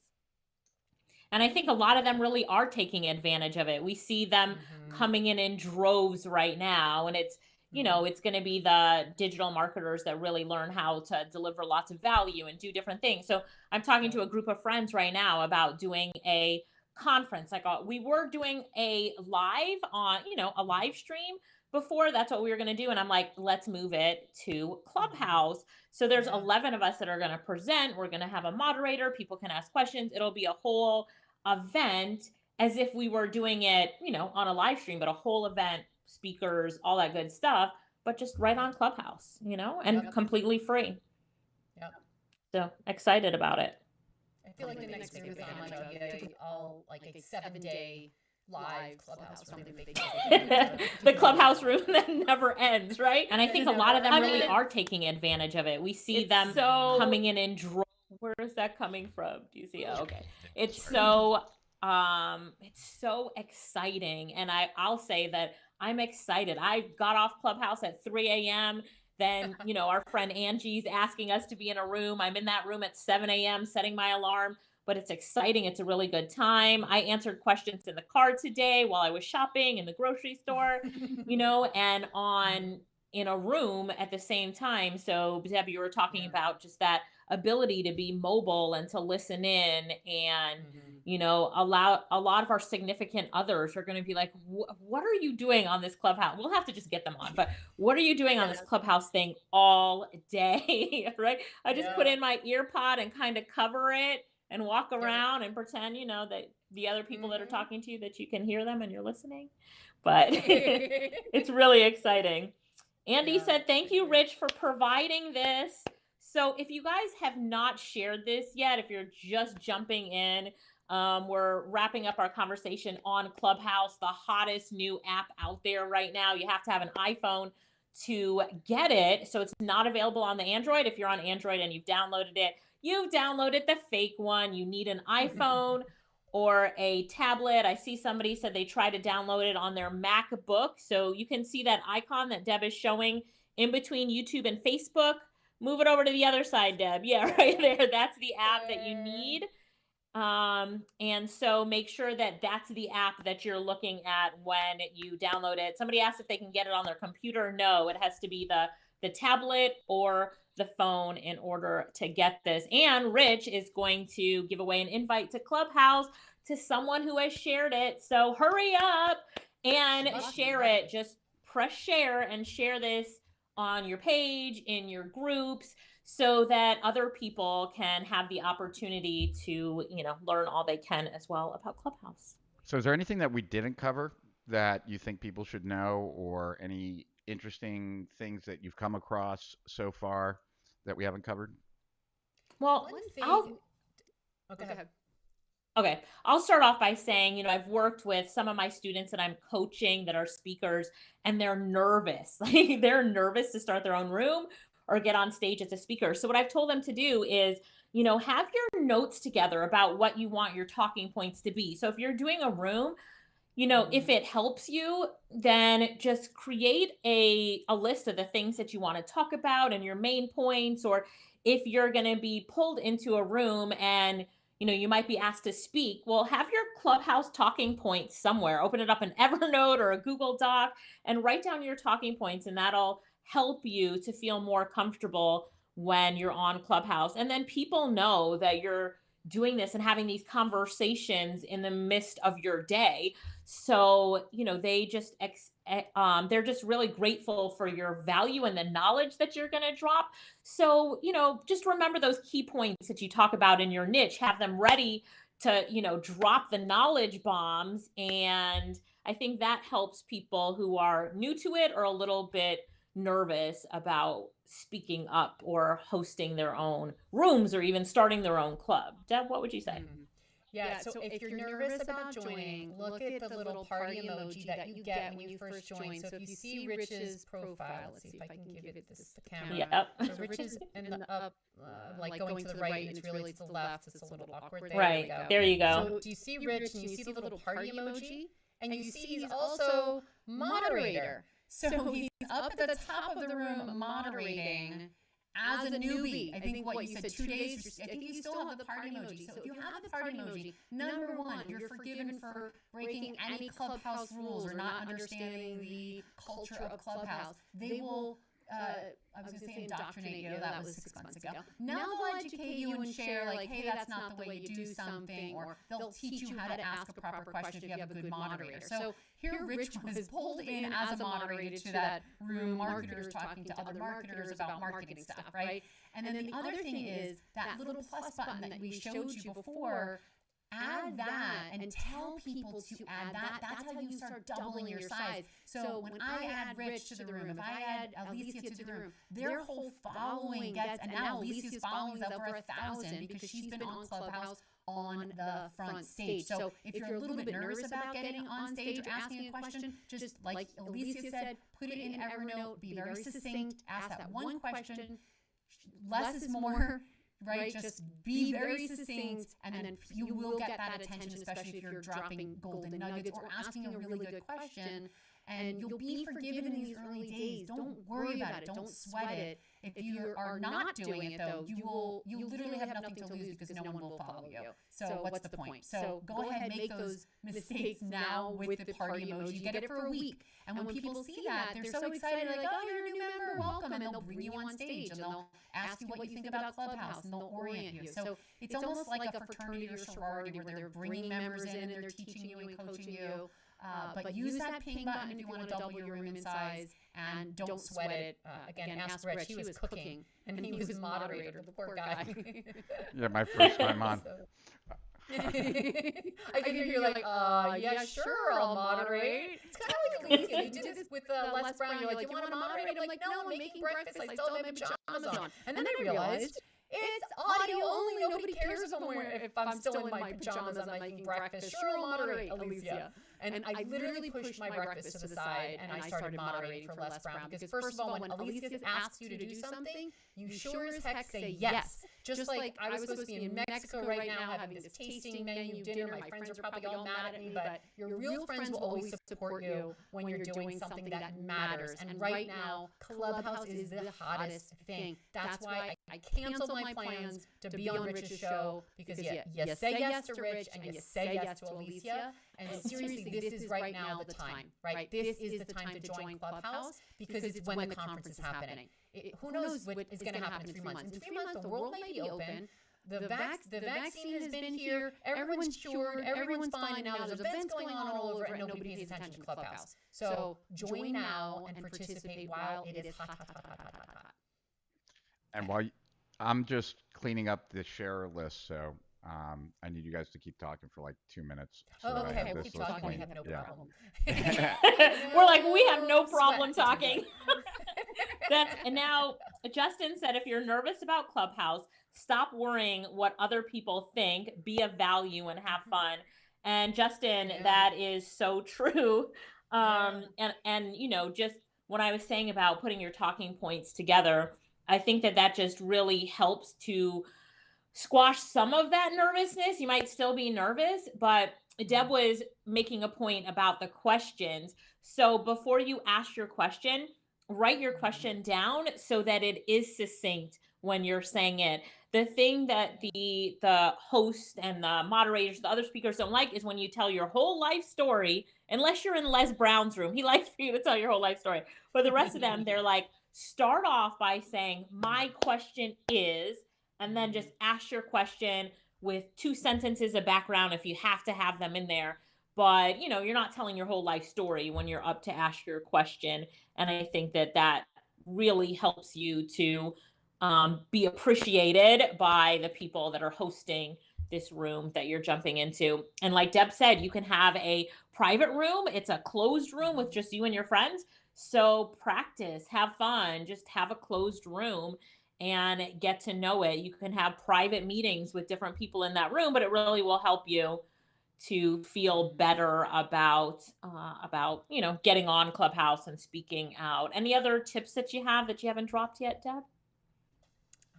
And I think a lot of them really are taking advantage of it. We see them coming in droves right now, and it's, you know, it's going to be the digital marketers that really learn how to deliver lots of value and do different things. So I'm talking to a group of friends right now about doing a conference. Like we were doing a live on, you know, a live stream before. That's what we were going to do. And I'm like, let's move it to Clubhouse. So there's 11 of us that are going to present. We're going to have a moderator. People can ask questions. It'll be a whole event as if we were doing it, you know, on a live stream, but a whole event, speakers, all that good stuff, but just right on Clubhouse, you know, and completely free. Yep. So excited about it. I feel like the next year is all like a 7-day live Clubhouse room. The Clubhouse room that never ends, right? And I think a lot of them really are taking advantage of it. We see them coming in droves. Where is that coming from? Do you see? Oh, okay. It's so exciting. And I'll say that I'm excited. I got off Clubhouse at 3 a.m. Then, you know, our friend Angie's asking us to be in a room. I'm in that room at 7 a.m. setting my alarm, but it's exciting. It's a really good time. I answered questions in the car today while I was shopping in the grocery store, you know, and in a room at the same time. So Deb, you were talking about just that ability to be mobile and to listen in and, you know, a lot of our significant others are going to be like, what are you doing on this Clubhouse? We'll have to just get them on, but what are you doing on this Clubhouse thing all day? Right? I just put in my ear pod and kind of cover it and walk around and pretend, you know, that the other people that are talking to you, that you can hear them and you're listening, but it's really exciting. Andy said, thank you, Rich, for providing this. So if you guys have not shared this yet, if you're just jumping in, we're wrapping up our conversation on Clubhouse, the hottest new app out there right now. You have to have an iPhone to get it. So it's not available on the Android. If you're on Android and you've downloaded it, you've downloaded the fake one. You need an iPhone or a tablet. I see somebody said they tried to download it on their MacBook. So you can see that icon that Deb is showing in between YouTube and Facebook. Move it over to the other side, Deb. Yeah, right there. That's the app that you need. And so make sure that that's the app that you're looking at when you download it. Somebody asked if they can get it on their computer. No, it has to be the tablet or the phone in order to get this. And Rich is going to give away an invite to Clubhouse to someone who has shared it. So hurry up and share it. Just press share and share this on your page, in your groups, so that other people can have the opportunity to, you know, learn all they can as well about Clubhouse. So is there anything that we didn't cover that you think people should know, or any interesting things that you've come across so far that we haven't covered? Well, go ahead. Okay, I'll start off by saying, you know, I've worked with some of my students that I'm coaching that are speakers, and they're nervous. Like they're nervous to start their own room or get on stage as a speaker. So what I've told them to do is, have your notes together about what you want your talking points to be. So if you're doing a room, if it helps you, then just create a list of the things that you want to talk about and your main points. Or if you're going to be pulled into a room and you might be asked to speak, well, have your Clubhouse talking points somewhere. Open it up in Evernote or a Google Doc and write down your talking points, and that'll help you to feel more comfortable when you're on Clubhouse. And then people know that you're doing this and having these conversations in the midst of your day. So, they're just really grateful for your value and the knowledge that you're going to drop. So, just remember those key points that you talk about in your niche, have them ready to, drop the knowledge bombs. And I think that helps people who are new to it or a little bit nervous about speaking up or hosting their own rooms or even starting their own club. Deb, what would you say? Yeah, so if you're nervous about joining, look at the little party emoji that you get when you first join. So if you see Rich's profile, let's see if I can give it the camera. Yep. So Rich is in the up, like going to the right, and it's really to the left. It's a little awkward. Right, there you go. So do you see Rich and you see the little party emoji? And you see he's also moderator. So he's up at the top of the room moderating as a newbie. I think what you said, 2 days, I think you still have the party emoji. So if you have the party emoji, number one, you're forgiven for breaking any Clubhouse rules or not understanding the culture of Clubhouse. They will, I was going to say indoctrinate you, that was 6 months ago. Now they'll educate you and share like, hey, that's not the way you do something, or they'll teach you how to ask a proper question if you have a good moderator. So here Rich was pulled in as a moderator to that room, marketers talking to other marketers about marketing stuff, right? And then the other thing is that little plus button that we showed you before. Add that and tell people to add that. That's how you start doubling your size. So when I add Rich to the room, if I add Alicia to the room, their whole following gets, and now Alicia's following is over 1,000 because she's been on Clubhouse on the front stage. So if you're a little bit nervous about getting on stage or asking a question, just like Alicia said, put it in Evernote, be very succinct, ask that one question. Less is more. Right? Just be very succinct, and then you will get that attention, especially if you're dropping golden nuggets or asking a really good question. And you'll be forgiven in these early days. Don't worry about it. Don't sweat it. If you are not doing it, though, you literally have nothing to lose because no one will follow you. So what's the point? So go ahead and make those mistakes now with the party emoji. You get it for a week. And when people see that, they're so excited, like, oh, you're a new member, welcome. And they'll bring you on stage and they'll ask you what you think about Clubhouse and they'll orient you. So it's almost like a fraternity or sorority where they're bringing members in and they're teaching you and coaching you. But use that ping button if you want to double your room in size, and don't sweat it. Again, ask Rich. He was cooking, and he was moderator, the poor guy. Yeah, my first time on. I can hear you like, yeah, sure, I'll moderate. It's kind of like Alicia. You did this with Les Brown. You're like, you want to moderate? I'm like, no, I'm making breakfast. I still have my pajamas on. And then I realized it's audio only. Nobody cares if I'm still in my pajamas and I'm making breakfast. Sure, I'll moderate, Alicia. And I literally pushed my breakfast to the side and I started moderating for Les Brown. Because first of all, when Alicia asks you to do something, you sure as heck say yes. Just like I was supposed to be in Mexico right now having this tasting menu dinner. My friends are probably all mad at me, but your real friends will always support you when you're doing something that matters. And right now, Clubhouse is the hottest thing. That's why I canceled my plans to be on Rich's show, because you say yes to Rich and you say yes to Alicia. And seriously, this is right now the time, right? This is the time to join Clubhouse because it's when the conference is happening. Who knows what is going to happen in 3 months? In 3 months, the world may be open. The vaccine has been here. Everyone's cured. Everyone's fine. And now there's events going on all over, and nobody pays attention to Clubhouse. So join now and participate while it is hot, hot, hot, hot, hot, hot, hot. And while I'm just cleaning up the share list, so I need you guys to keep talking for like 2 minutes. So okay. We'll keep talking. We have no problem. We're like, we have no problem talking. And now Justin said, if you're nervous about Clubhouse, stop worrying what other people think. Be of value and have fun. And Justin, that is so true. And just when I was saying about putting your talking points together, I think that just really helps to squash some of that nervousness. You might still be nervous, but Deb was making a point about the questions. So before you ask your question, write your question down so that it is succinct when you're saying it. The thing that the host and the moderators, the other speakers don't like is when you tell your whole life story, unless you're in Les Brown's room. He likes for you to tell your whole life story. But the rest of them, they're like, start off by saying, my question is, and then just ask your question with 2 sentences of background if you have to have them in there. But, you know, you're not telling your whole life story when you're up to ask your question. And I think that that really helps you to be appreciated by the people that are hosting this room that you're jumping into. And like Deb said, you can have a private room. It's a closed room with just you and your friends. So practice, have fun, just have a closed room and get to know it. You can have private meetings with different people in that room, but it really will help you to feel better about you know, getting on Clubhouse and speaking out. Any other tips that you haven't dropped yet, Deb?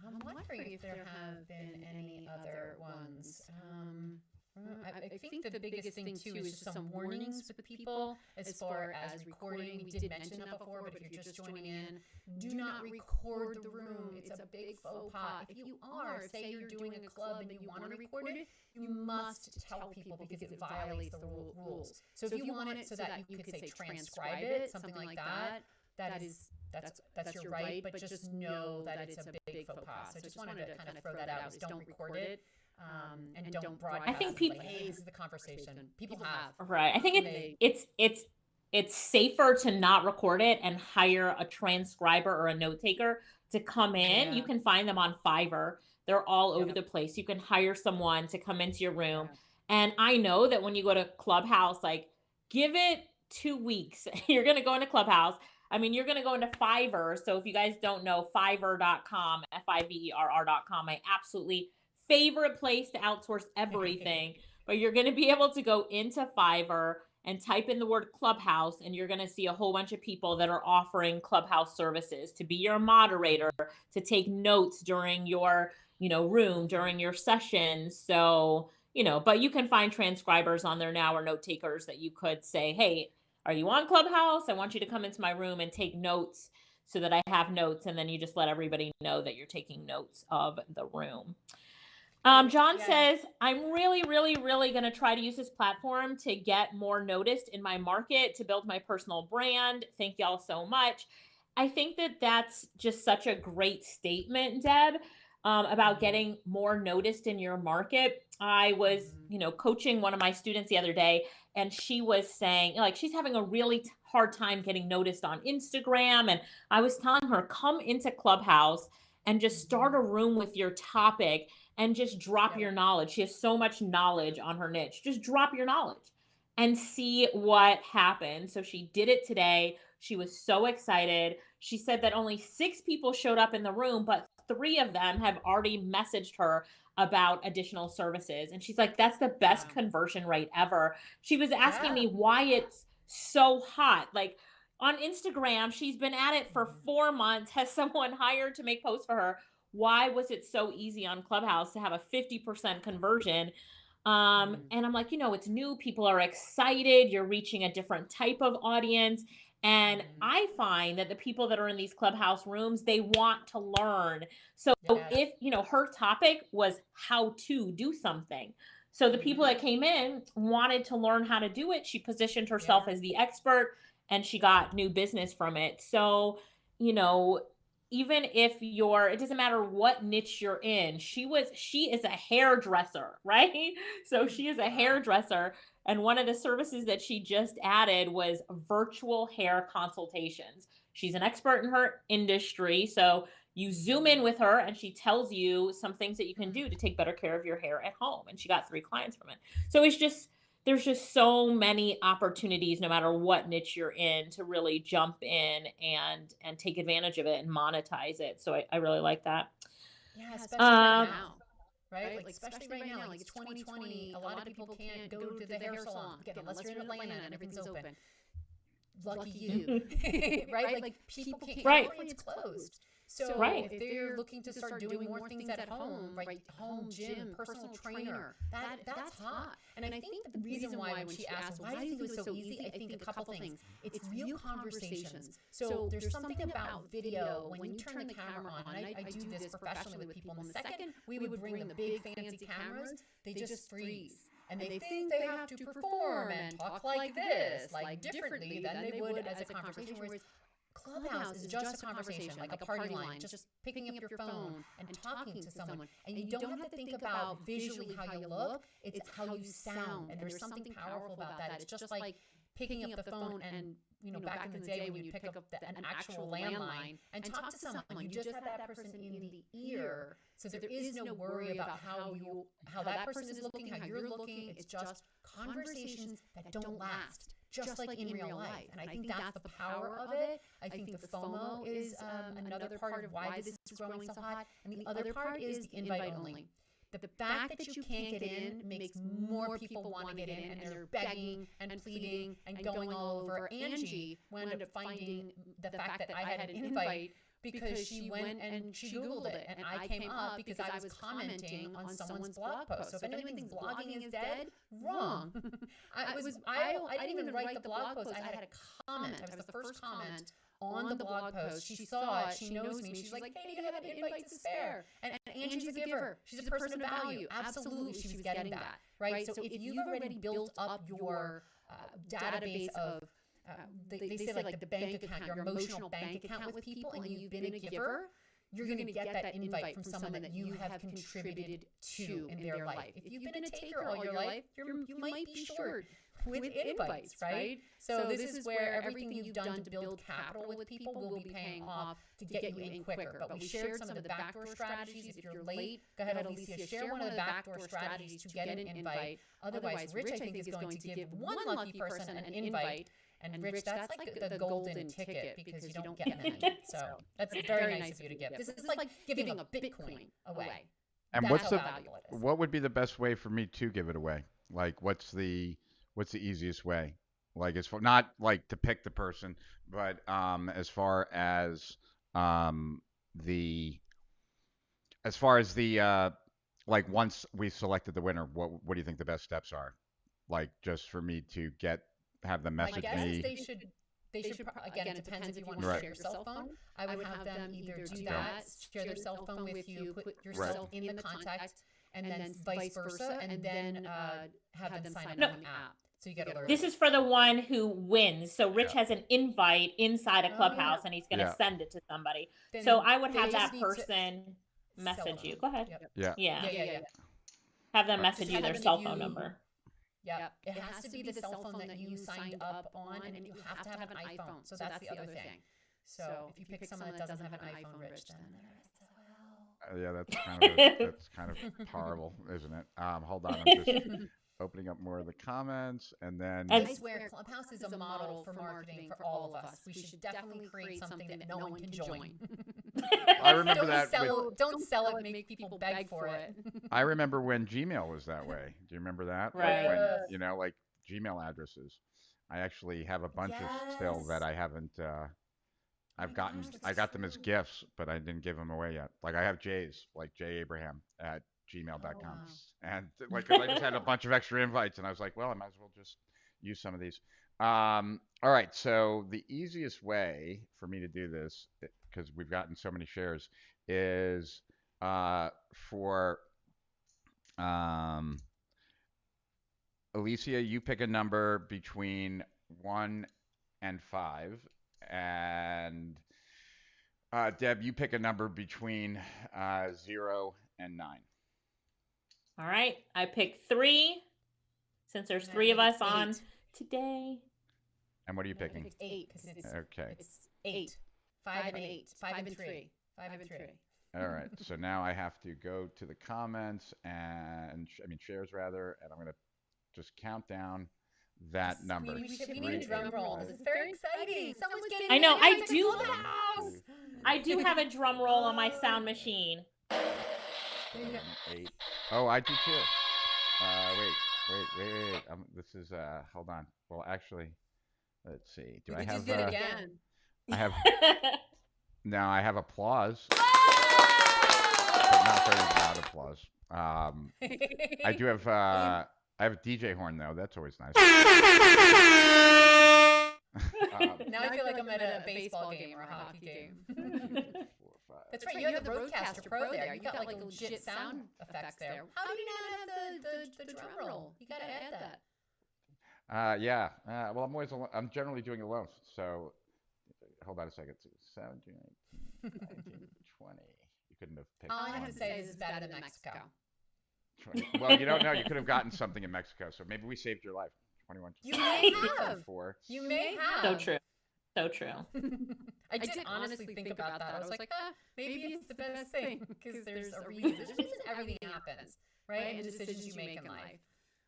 I'm wondering if there have been any other ones. I think the biggest thing too is just some warnings with people as far as recording. We did mention that before, but if you're just joining in, do not record the room. It's a big faux pas. If you are, say you're doing a club and you want to record it, you must tell people because it violates the rules. So if you want it so that you could say transcribe it, something like that, that's your right, but just know that it's a big faux pas. So I just wanted to kind of throw that out. Is don't record it. And don't broadcast. I think people, like, hey, this is the conversation. People have. Right. I think it's safer to not record it and hire a transcriber or a note taker to come in. Yeah. You can find them on Fiverr. They're all over the place. You can hire someone to come into your room. And I know that when you go to Clubhouse, like, give it 2 weeks. You're going to go into Clubhouse. I mean, you're going to go into Fiverr. So if you guys don't know, Fiverr.com, Fiverr.com, my absolutely favorite place to outsource everything. But you're going to be able to go into Fiverr and type in the word Clubhouse, and you're going to see a whole bunch of people that are offering Clubhouse services to be your moderator, to take notes during your, you know, room, during your sessions. So, you know, but you can find transcribers on there now or note takers that you could say, hey, are you on Clubhouse? I want you to come into my room and take notes so that I have notes. And then you just let everybody know that you're taking notes of the room. John says, I'm really going to try to use this platform to get more noticed in my market, to build my personal brand. Thank y'all so much. I think that that's just such a great statement, Deb, about getting more noticed in your market. I was, you know, coaching one of my students the other day, and she was saying, like, she's having a really hard time getting noticed on Instagram. And I was telling her, come into Clubhouse and just start a room with your topic and just drop your knowledge. She has so much knowledge on her niche. Just drop your knowledge and see what happens. So she did it today. She was so excited. She said that only 6 people showed up in the room, but 3 of them have already messaged her about additional services. And she's like, that's the best conversion rate ever. She was asking me why it's so hot. Like, on Instagram, she's been at it for 4 months, has someone hired to make posts for her. Why was it so easy on Clubhouse to have a 50% conversion? And I'm like, you know, it's new. People are excited. You're reaching a different type of audience. And I find that the people that are in these Clubhouse rooms, they want to learn. So if, you know, her topic was how to do something. So the people that came in wanted to learn how to do it. She positioned herself as the expert, and she got new business from it. So, you know, even if it doesn't matter what niche you're in, she is a hairdresser, right? So she is a hairdresser. And one of the services that she just added was virtual hair consultations. She's an expert in her industry. So you Zoom in with her and she tells you some things that you can do to take better care of your hair at home. And she got 3 clients from it. So there's just so many opportunities, no matter what niche you're in, to really jump in and take advantage of it and monetize it. So I really like that. Yeah, especially right now. Right? Like, especially right now, like, it's 2020. A lot of people can't go to the hair salon. Again, unless you're in Atlanta and everything's open. lucky you, right? Like people can't, California's closed. So if they're looking to start doing more things at home, right? Home gym, personal trainer, that's hot. And I think the reason why when she asked, why do you think it was so easy? I think a couple things. It's real conversations. So there's something about video when you turn the camera on, and I do this professionally with people. And the second we would bring the big fancy cameras, they just freeze. And they think they have to perform and talk like this, like differently than they would as a conversation. Whereas Clubhouse is just a conversation, like a party line, just picking up your phone and talking to someone. And you don't have to think about visually how you look, it's how you sound. And there's something powerful about that. It's just like picking up the phone and, back in the day when you pick up an actual landline and talk to someone, you just have that person in the ear. So there is no worry about how that person is looking, how you're looking. It's just conversations that don't last, just like in real life. And I think that's the power of it. I think the FOMO is another part of why this is growing so hot. And the other part is the invite only. The fact that you can't get in makes more people want to get in, and they're begging and pleading and going all over. Angie wound up finding the fact that I had an invite because she went and she Googled it, and I came up because I was commenting on someone's blog post. So if anyone thinks blogging is dead, wrong. I didn't even write the blog post. I had a comment. I was the first comment on the blog post. She saw it. She knows me. She's like, hey, do you have an invite to spare? And Angie's a giver. She's a person of value. Absolutely, she was getting that, right? So if you've already built up your database of they say like the bank account, your emotional bank account with people, and you've been a giver, you're going to get that invite from someone that you have contributed to in their life. If you've been a taker all your life, you might be short with invites, right? So this is where everything you've done to build capital with people will be paying off to get you in quicker. But we shared some of the backdoor strategies. If you're late, go ahead, Alicia, share one of the backdoor strategies to get an invite. Otherwise, Rich, I think, is going to give one lucky person an invite. And Rich, that's like the golden ticket because you don't get many. So that's very nice of you to give. This is like giving a Bitcoin away. And that's how valuable it is. What would be the best way for me to give it away? Like, what's the easiest way? Like, as far, not like to pick the person, but as far as like once we selected the winner, what do you think the best steps are? Like, just for me to have them message me. I guess they should again, it depends if you want to share your cell phone. I would have them either do that, share their cell phone with you, put yourself in the contact, and then vice versa, and then have them sign up on the app. So you get alerted. This is for the one who wins. So Rich has an invite inside a Clubhouse, and he's going to send it to somebody. Then so I would have that person message you. Go ahead. Yeah. Have them message you their cell phone number. Yep. It has to be the cell phone that you signed up on, and you have to have an iPhone. So that's the other thing. So if you pick someone that doesn't have an iPhone, Rich, then yeah, that's kind of horrible, isn't it? Hold on, I'm just opening up more of the comments, and then I swear Clubhouse is a model for marketing for all of us. We should definitely create something that no one can join. I remember don't sell it, make people beg for it. I remember when Gmail was that way. Do you remember that? Right. Like when, like Gmail addresses. I actually have a bunch of still that I haven't. I got them as gifts, but I didn't give them away yet. Like I have Jay's, like jabraham@gmail.com, and like 'cause I just had a bunch of extra invites, and I was like, well, I might as well just use some of these. All right, so the easiest way for me to do this, because we've gotten so many shares, is for Alicia, you pick a number between 1 and 5, and Deb, you pick a number between 0 and 9. All right, I pick 3, since there's 3 of us on today. And what are you picking? I picked 8 because okay. It's 8, 5 and 8, 5 and 3, 5 and 3. All right, so now I have to go to the comments and shares rather, and I'm gonna just count down that number. We need a drum roll. This is very exciting. Someone's getting. I know. I do have a drum roll on my sound machine. 8. Oh, I do too. Wait. This is hold on. Well, actually, Let's see. We just did it again. I have. Now I have applause, Woo! but not very loud applause. I do have. I have a DJ horn though. That's always nice. Now I feel like I'm at a baseball game or a hockey game. 4, 5. That's right. You have the Roadcaster Pro there. You got like legit sound effects there. How do you not have the drum roll? You got to add that. Yeah. Well, I'm always. I'm generally doing alone. So, hold on a second. 17, 18, 19, 20. You couldn't have picked. All I have to say is it's better than Mexico. 20. Well, you don't know. You could have gotten something in Mexico. So maybe we saved your life. 21. You may have. 4. You may have. So true. So true. I did honestly think about that. I was like, maybe it's the best thing because there's a reason. There's a reason everything happens, right? And the decisions you make in life.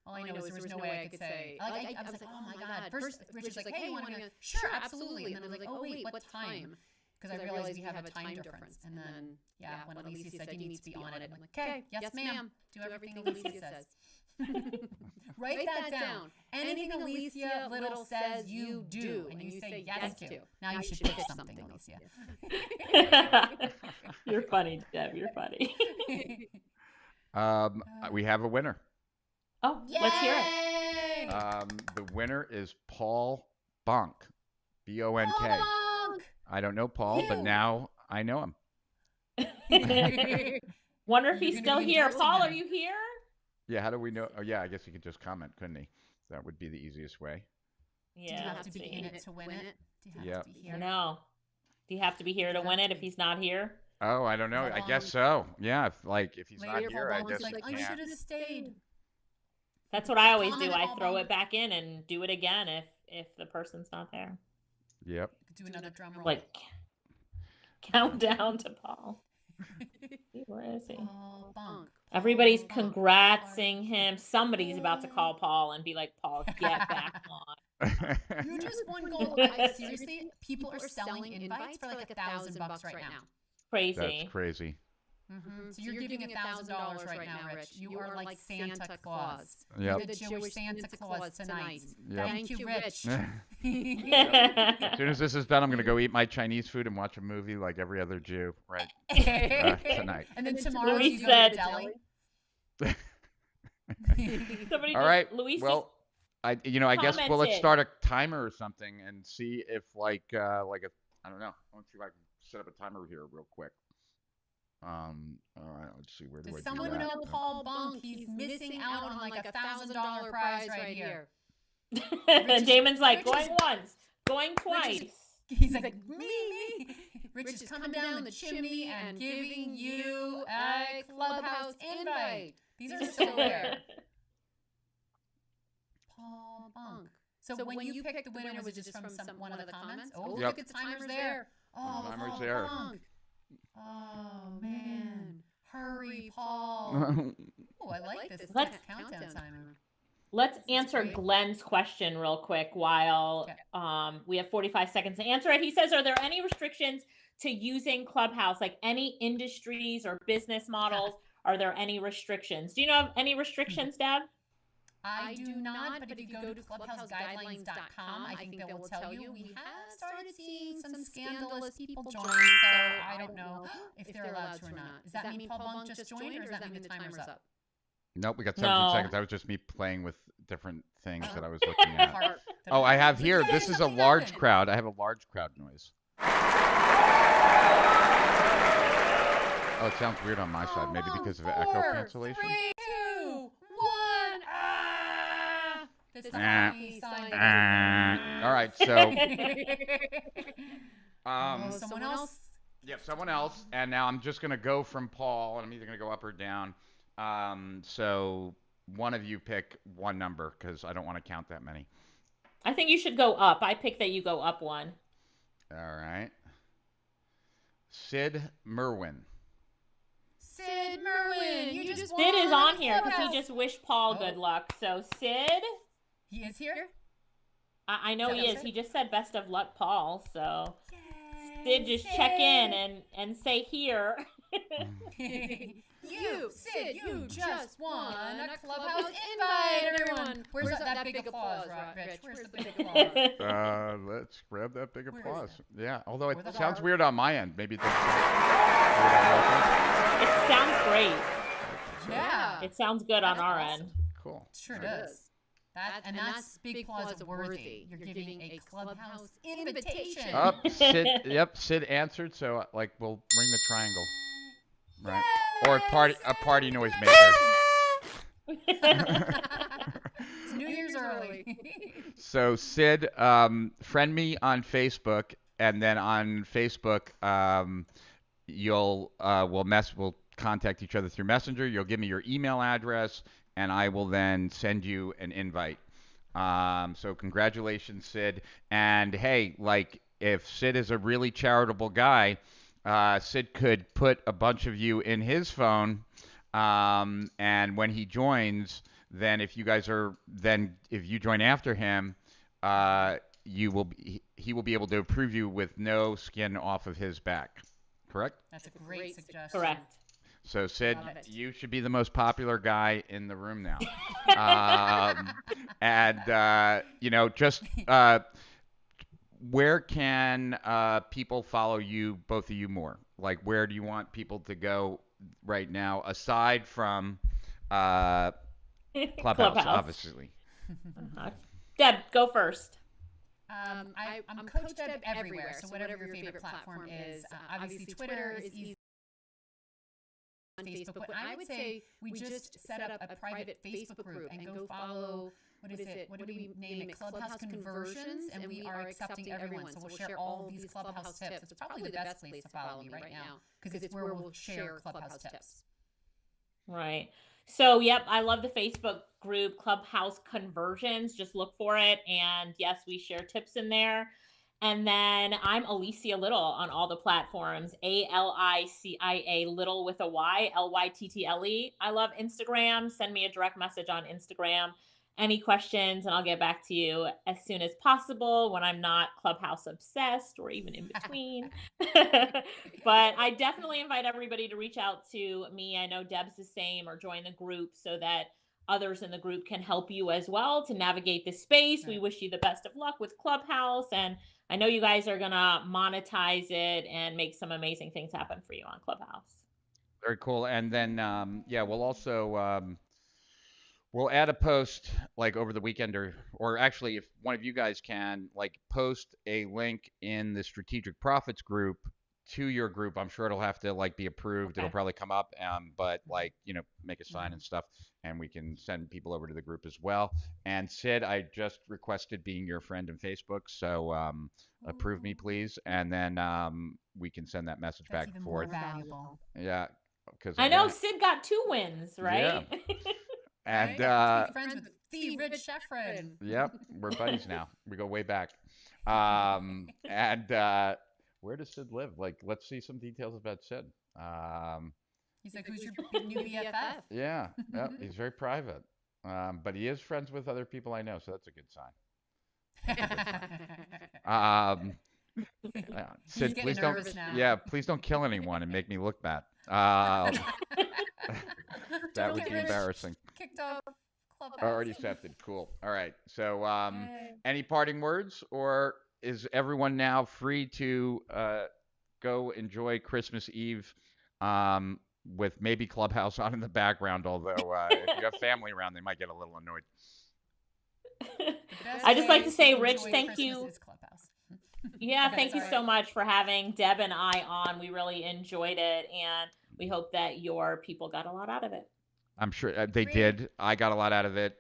All I know is there was no way I could say. I was like, oh my god. First, Richard's like, hey, you want to go? Sure, absolutely. And then I was like, oh wait, what time? Because I realized we have a time difference. And then, when Alicia said you need to be on it, I'm like, okay, yes, ma'am. Do everything Alicia says. Write that down. Anything Alicia Lyttle says, you do, and you say yes to. Now you should pick something, Alicia. You're funny, Deb. You're funny. We have a winner. Oh, let's hear it. The winner is Paul Bonk. B-O-N-K. I don't know Paul, but now I know him. Wonder if he's still here. Paul, are you here? Yeah, how do we know? Oh, yeah, I guess he could just comment, couldn't he? That would be the easiest way. Yeah. Do you have to be in it to win it? Do you have to be here? No. Do you have to be here to win it if he's not here? Oh, I don't know. I guess so. Yeah, if he's not here, I guess I should have stayed. That's what I always do. I throw it back in and do it again if the person's not there. Yep. Do another drum roll. Like countdown to Paul. Where is he? Paul Bonk. Everybody's congratsing him. Somebody's about to call Paul and be like, Paul, get back on. You just won gold. Seriously, people are selling invites for like $1,000 right now. Crazy. That's crazy. Mm-hmm. So you're giving $1,000 right now, Rich. You are like Santa Claus. Yep. You're the Jewish Santa Claus tonight. Yep. Thank you, Rich. As soon as this is done, I'm going to go eat my Chinese food and watch a movie like every other Jew, right? Tonight. And then tomorrow Luis you go to deli. All right. Luis well, I guess let's start a timer or something and see if I don't know. Let's see if I can set up a timer here real quick. All right, let's see. Where do I do that? Does someone know Paul Bonk? He's missing out on like $1,000 prize right here. Damon's like, going once, going twice. He's like, me. Rich is coming down the chimney and giving you a Clubhouse invite. These are so rare. Paul Bonk. So when you picked the winner, was it just from one of the comments? Oh, yep. Look at the timer's there. Oh, timer's Paul there. Bonk. Oh, man. Hurry, Paul. Oh, I like this. Let's countdown timer. Let's answer Glenn's question real quick while we have 45 seconds to answer it. He says, are there any restrictions to using Clubhouse, like any industries or business models? Are there any restrictions? Do you know of any restrictions, Dad? I do not, but if you go to clubhouseguidelines.com, I think they will tell you. We have started seeing some scandalous people join, so I don't know if they're allowed to or not. Does that mean Paul Bonk just joined, or does that mean the timer's up? Nope, we got 17 seconds. That was just me playing with different things that I was looking at. Oh, I have here. This is a large crowd. I have a large crowd noise. Oh, it sounds weird on my side. Maybe because of echo cancellation. 3, 2, 1. All right, so someone else. Yeah, someone else. And now I'm just gonna go from Paul, and I'm either gonna go up or down. So one of you pick one number because I don't want to count that many. I think you should go up. I pick that you go up one. All right. Sid Merwin. Sid Merwin, you just Sid is on here because he just wished Paul good luck. So Sid. He is here? I know he is. He just said best of luck, Paul. So Yay, Sid, just check in and say here. You, Sid, you just won a Clubhouse invite, everyone. Where's that big applause, Rich? Where's the big applause? Let's grab that big applause. Yeah, although Or it the sounds heart. weird on my end. Maybe it doesn't sound weird on It sounds great. Yeah. It sounds good on That's our awesome. end. Cool. Sure does. That's big plaza worthy. You're giving a Clubhouse invitation. Sid answered, so like we'll ring the triangle. Right. Or a party noisemaker. It's New Year's early. So Sid, friend me on Facebook, and then on Facebook, we'll contact each other through Messenger. You'll give me your email address, and I will then send you an invite. So congratulations, Sid. And hey, like if Sid is a really charitable guy, Sid could put a bunch of you in his phone, and when he joins, then if you join after him, he will be able to approve you with no skin off of his back. Correct? That's a great suggestion. Correct. So Sid, you should be the most popular guy in the room now. Just where can people follow you, both of you, more? Like, where do you want people to go right now, aside from Clubhouse, obviously? Deb, go first. I'm Coach Deb everywhere, so whatever your favorite platform is. Obviously, Twitter is easy. On Facebook, but I would say we just set up a private Facebook group and go follow. What is it? What do we name it? Clubhouse Conversions, and we are accepting everyone. So we'll share all these Clubhouse tips. It's probably the best place to follow me right now because it's where we'll share Clubhouse tips. Right. So, yep, I love the Facebook group Clubhouse Conversions. Just look for it. And yes, we share tips in there. And then I'm Alicia Lyttle on all the platforms. Alicia Lyttle with a Y, Lyttle. I love Instagram. Send me a direct message on Instagram. Any questions, and I'll get back to you as soon as possible when I'm not Clubhouse obsessed or even in between. But I definitely invite everybody to reach out to me. I know Deb's the same, or join the group so that others in the group can help you as well to navigate this space. We wish you the best of luck with Clubhouse, and I know you guys are going to monetize it and make some amazing things happen for you on Clubhouse. Very cool. And then, we'll also we'll add a post like over the weekend, or actually, if one of you guys can, like post a link in the Strategic Profits group to your group. I'm sure it'll have to like be approved. Okay. It'll probably come up, but like make a sign and stuff, and we can send people over to the group as well. And Sid, I just requested being your friend in Facebook, so approve me please, and then we can send that message back and forth. More valuable. Yeah, because I know Sid got 2 wins, right? Yeah. And friends with the Rich Schefren. Yep, we're buddies now. We go way back. Where does Sid live? Like, let's see some details about Sid. He's like, who's your new BFF? Yeah, he's very private. But he is friends with other people I know, so that's a good sign. Sid, please don't. Now. Yeah, please don't kill anyone and make me look bad. That would be embarrassing. Kicked off Clubhouse. Already accepted. Cool. All right. So, any parting words, or is everyone now free to go enjoy Christmas Eve with maybe Clubhouse on in the background? Although if you have family around, they might get a little annoyed. I just like to say, Rich, thank you. Yeah, Okay, thank you so much for having Deb and I on. We really enjoyed it, and we hope that your people got a lot out of it. I'm sure they did. I got a lot out of it.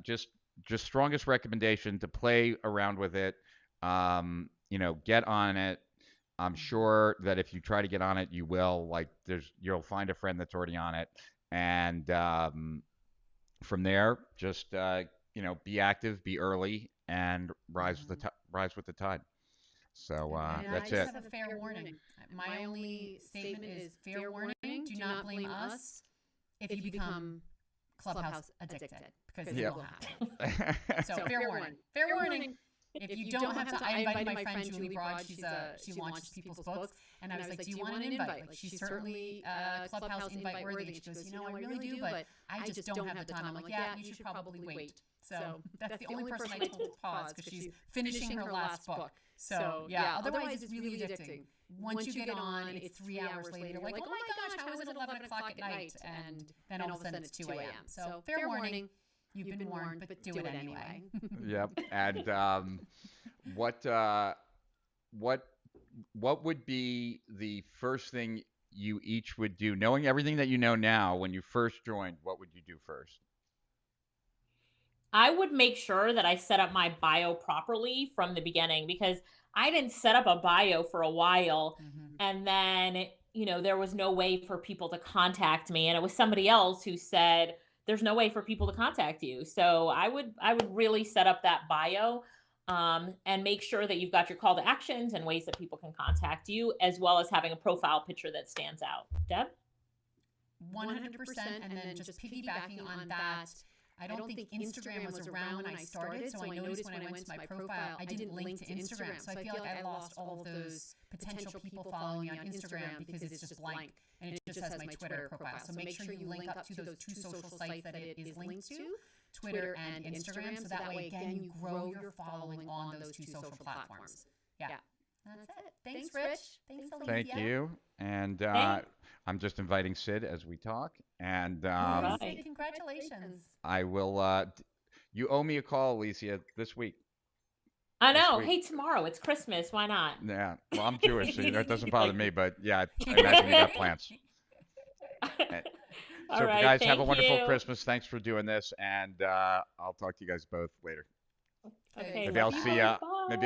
Just strongest recommendation to play around with it. Get on it. I'm sure that if you try to get on it, you will. Like, you'll find a friend that's already on it, and from there, just be active, be early, and rise with the tide. So that's it. I just have a fair warning. My only statement is fair warning. Do not blame us if you become Clubhouse addicted, because it will happen. So fair warning. Fair warning. if you don't have to, I invited my friend Julie Broad. She launches people's books, and I was like, do you want an invite? Like, she's certainly Clubhouse invite worthy. And she goes, I really do, but I just don't have the time. I'm like, yeah, you should probably wait. So that's the only person I told to pause because she's finishing her last book. So yeah, otherwise it's really addicting. Once you get on, it's 3 hours later. You're like, oh my gosh, how is it 11 o'clock at night? And then all of a sudden it's 2 a.m. So fair warning. You've been warned, but do it anyway. Yep. And what would be the first thing you each would do, knowing everything that you know now? When you first joined, what would you do first? I would make sure that I set up my bio properly from the beginning, because I didn't set up a bio for a while. And then, there was no way for people to contact me. And it was somebody else who said, there's no way for people to contact you. So I would really set up that bio, and make sure that you've got your call to actions and ways that people can contact you, as well as having a profile picture that stands out. Deb? 100%. And then just piggybacking on that, I don't think Instagram was around when I started, so I noticed when I went to my profile, I didn't link to Instagram. So I feel like I lost all of those potential people following me on Instagram because it's just blank, and it just has my Twitter profile. So make sure you link up to those two social sites that it is linked to, Twitter and Instagram, so that way, again, you grow your following on those two social platforms. Yeah. That's it. Thanks, Rich. Thanks, Alicia. Thank you. And I'm just inviting Sid as we talk. And Sid, congratulations. I will. You owe me a call, Alicia, this week. I know. Hey, tomorrow. It's Christmas. Why not? Yeah. Well, I'm Jewish, so that doesn't bother me. But yeah, I imagine you got plans. So, right, guys, have a wonderful Christmas. Thanks for doing this, and I'll talk to you guys both later. Okay. Maybe I'll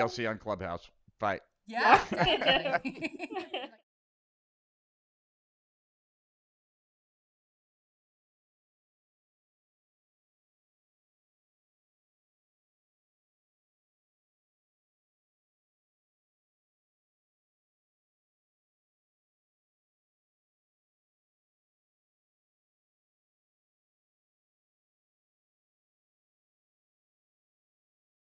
see you on Clubhouse. Bye. Yeah.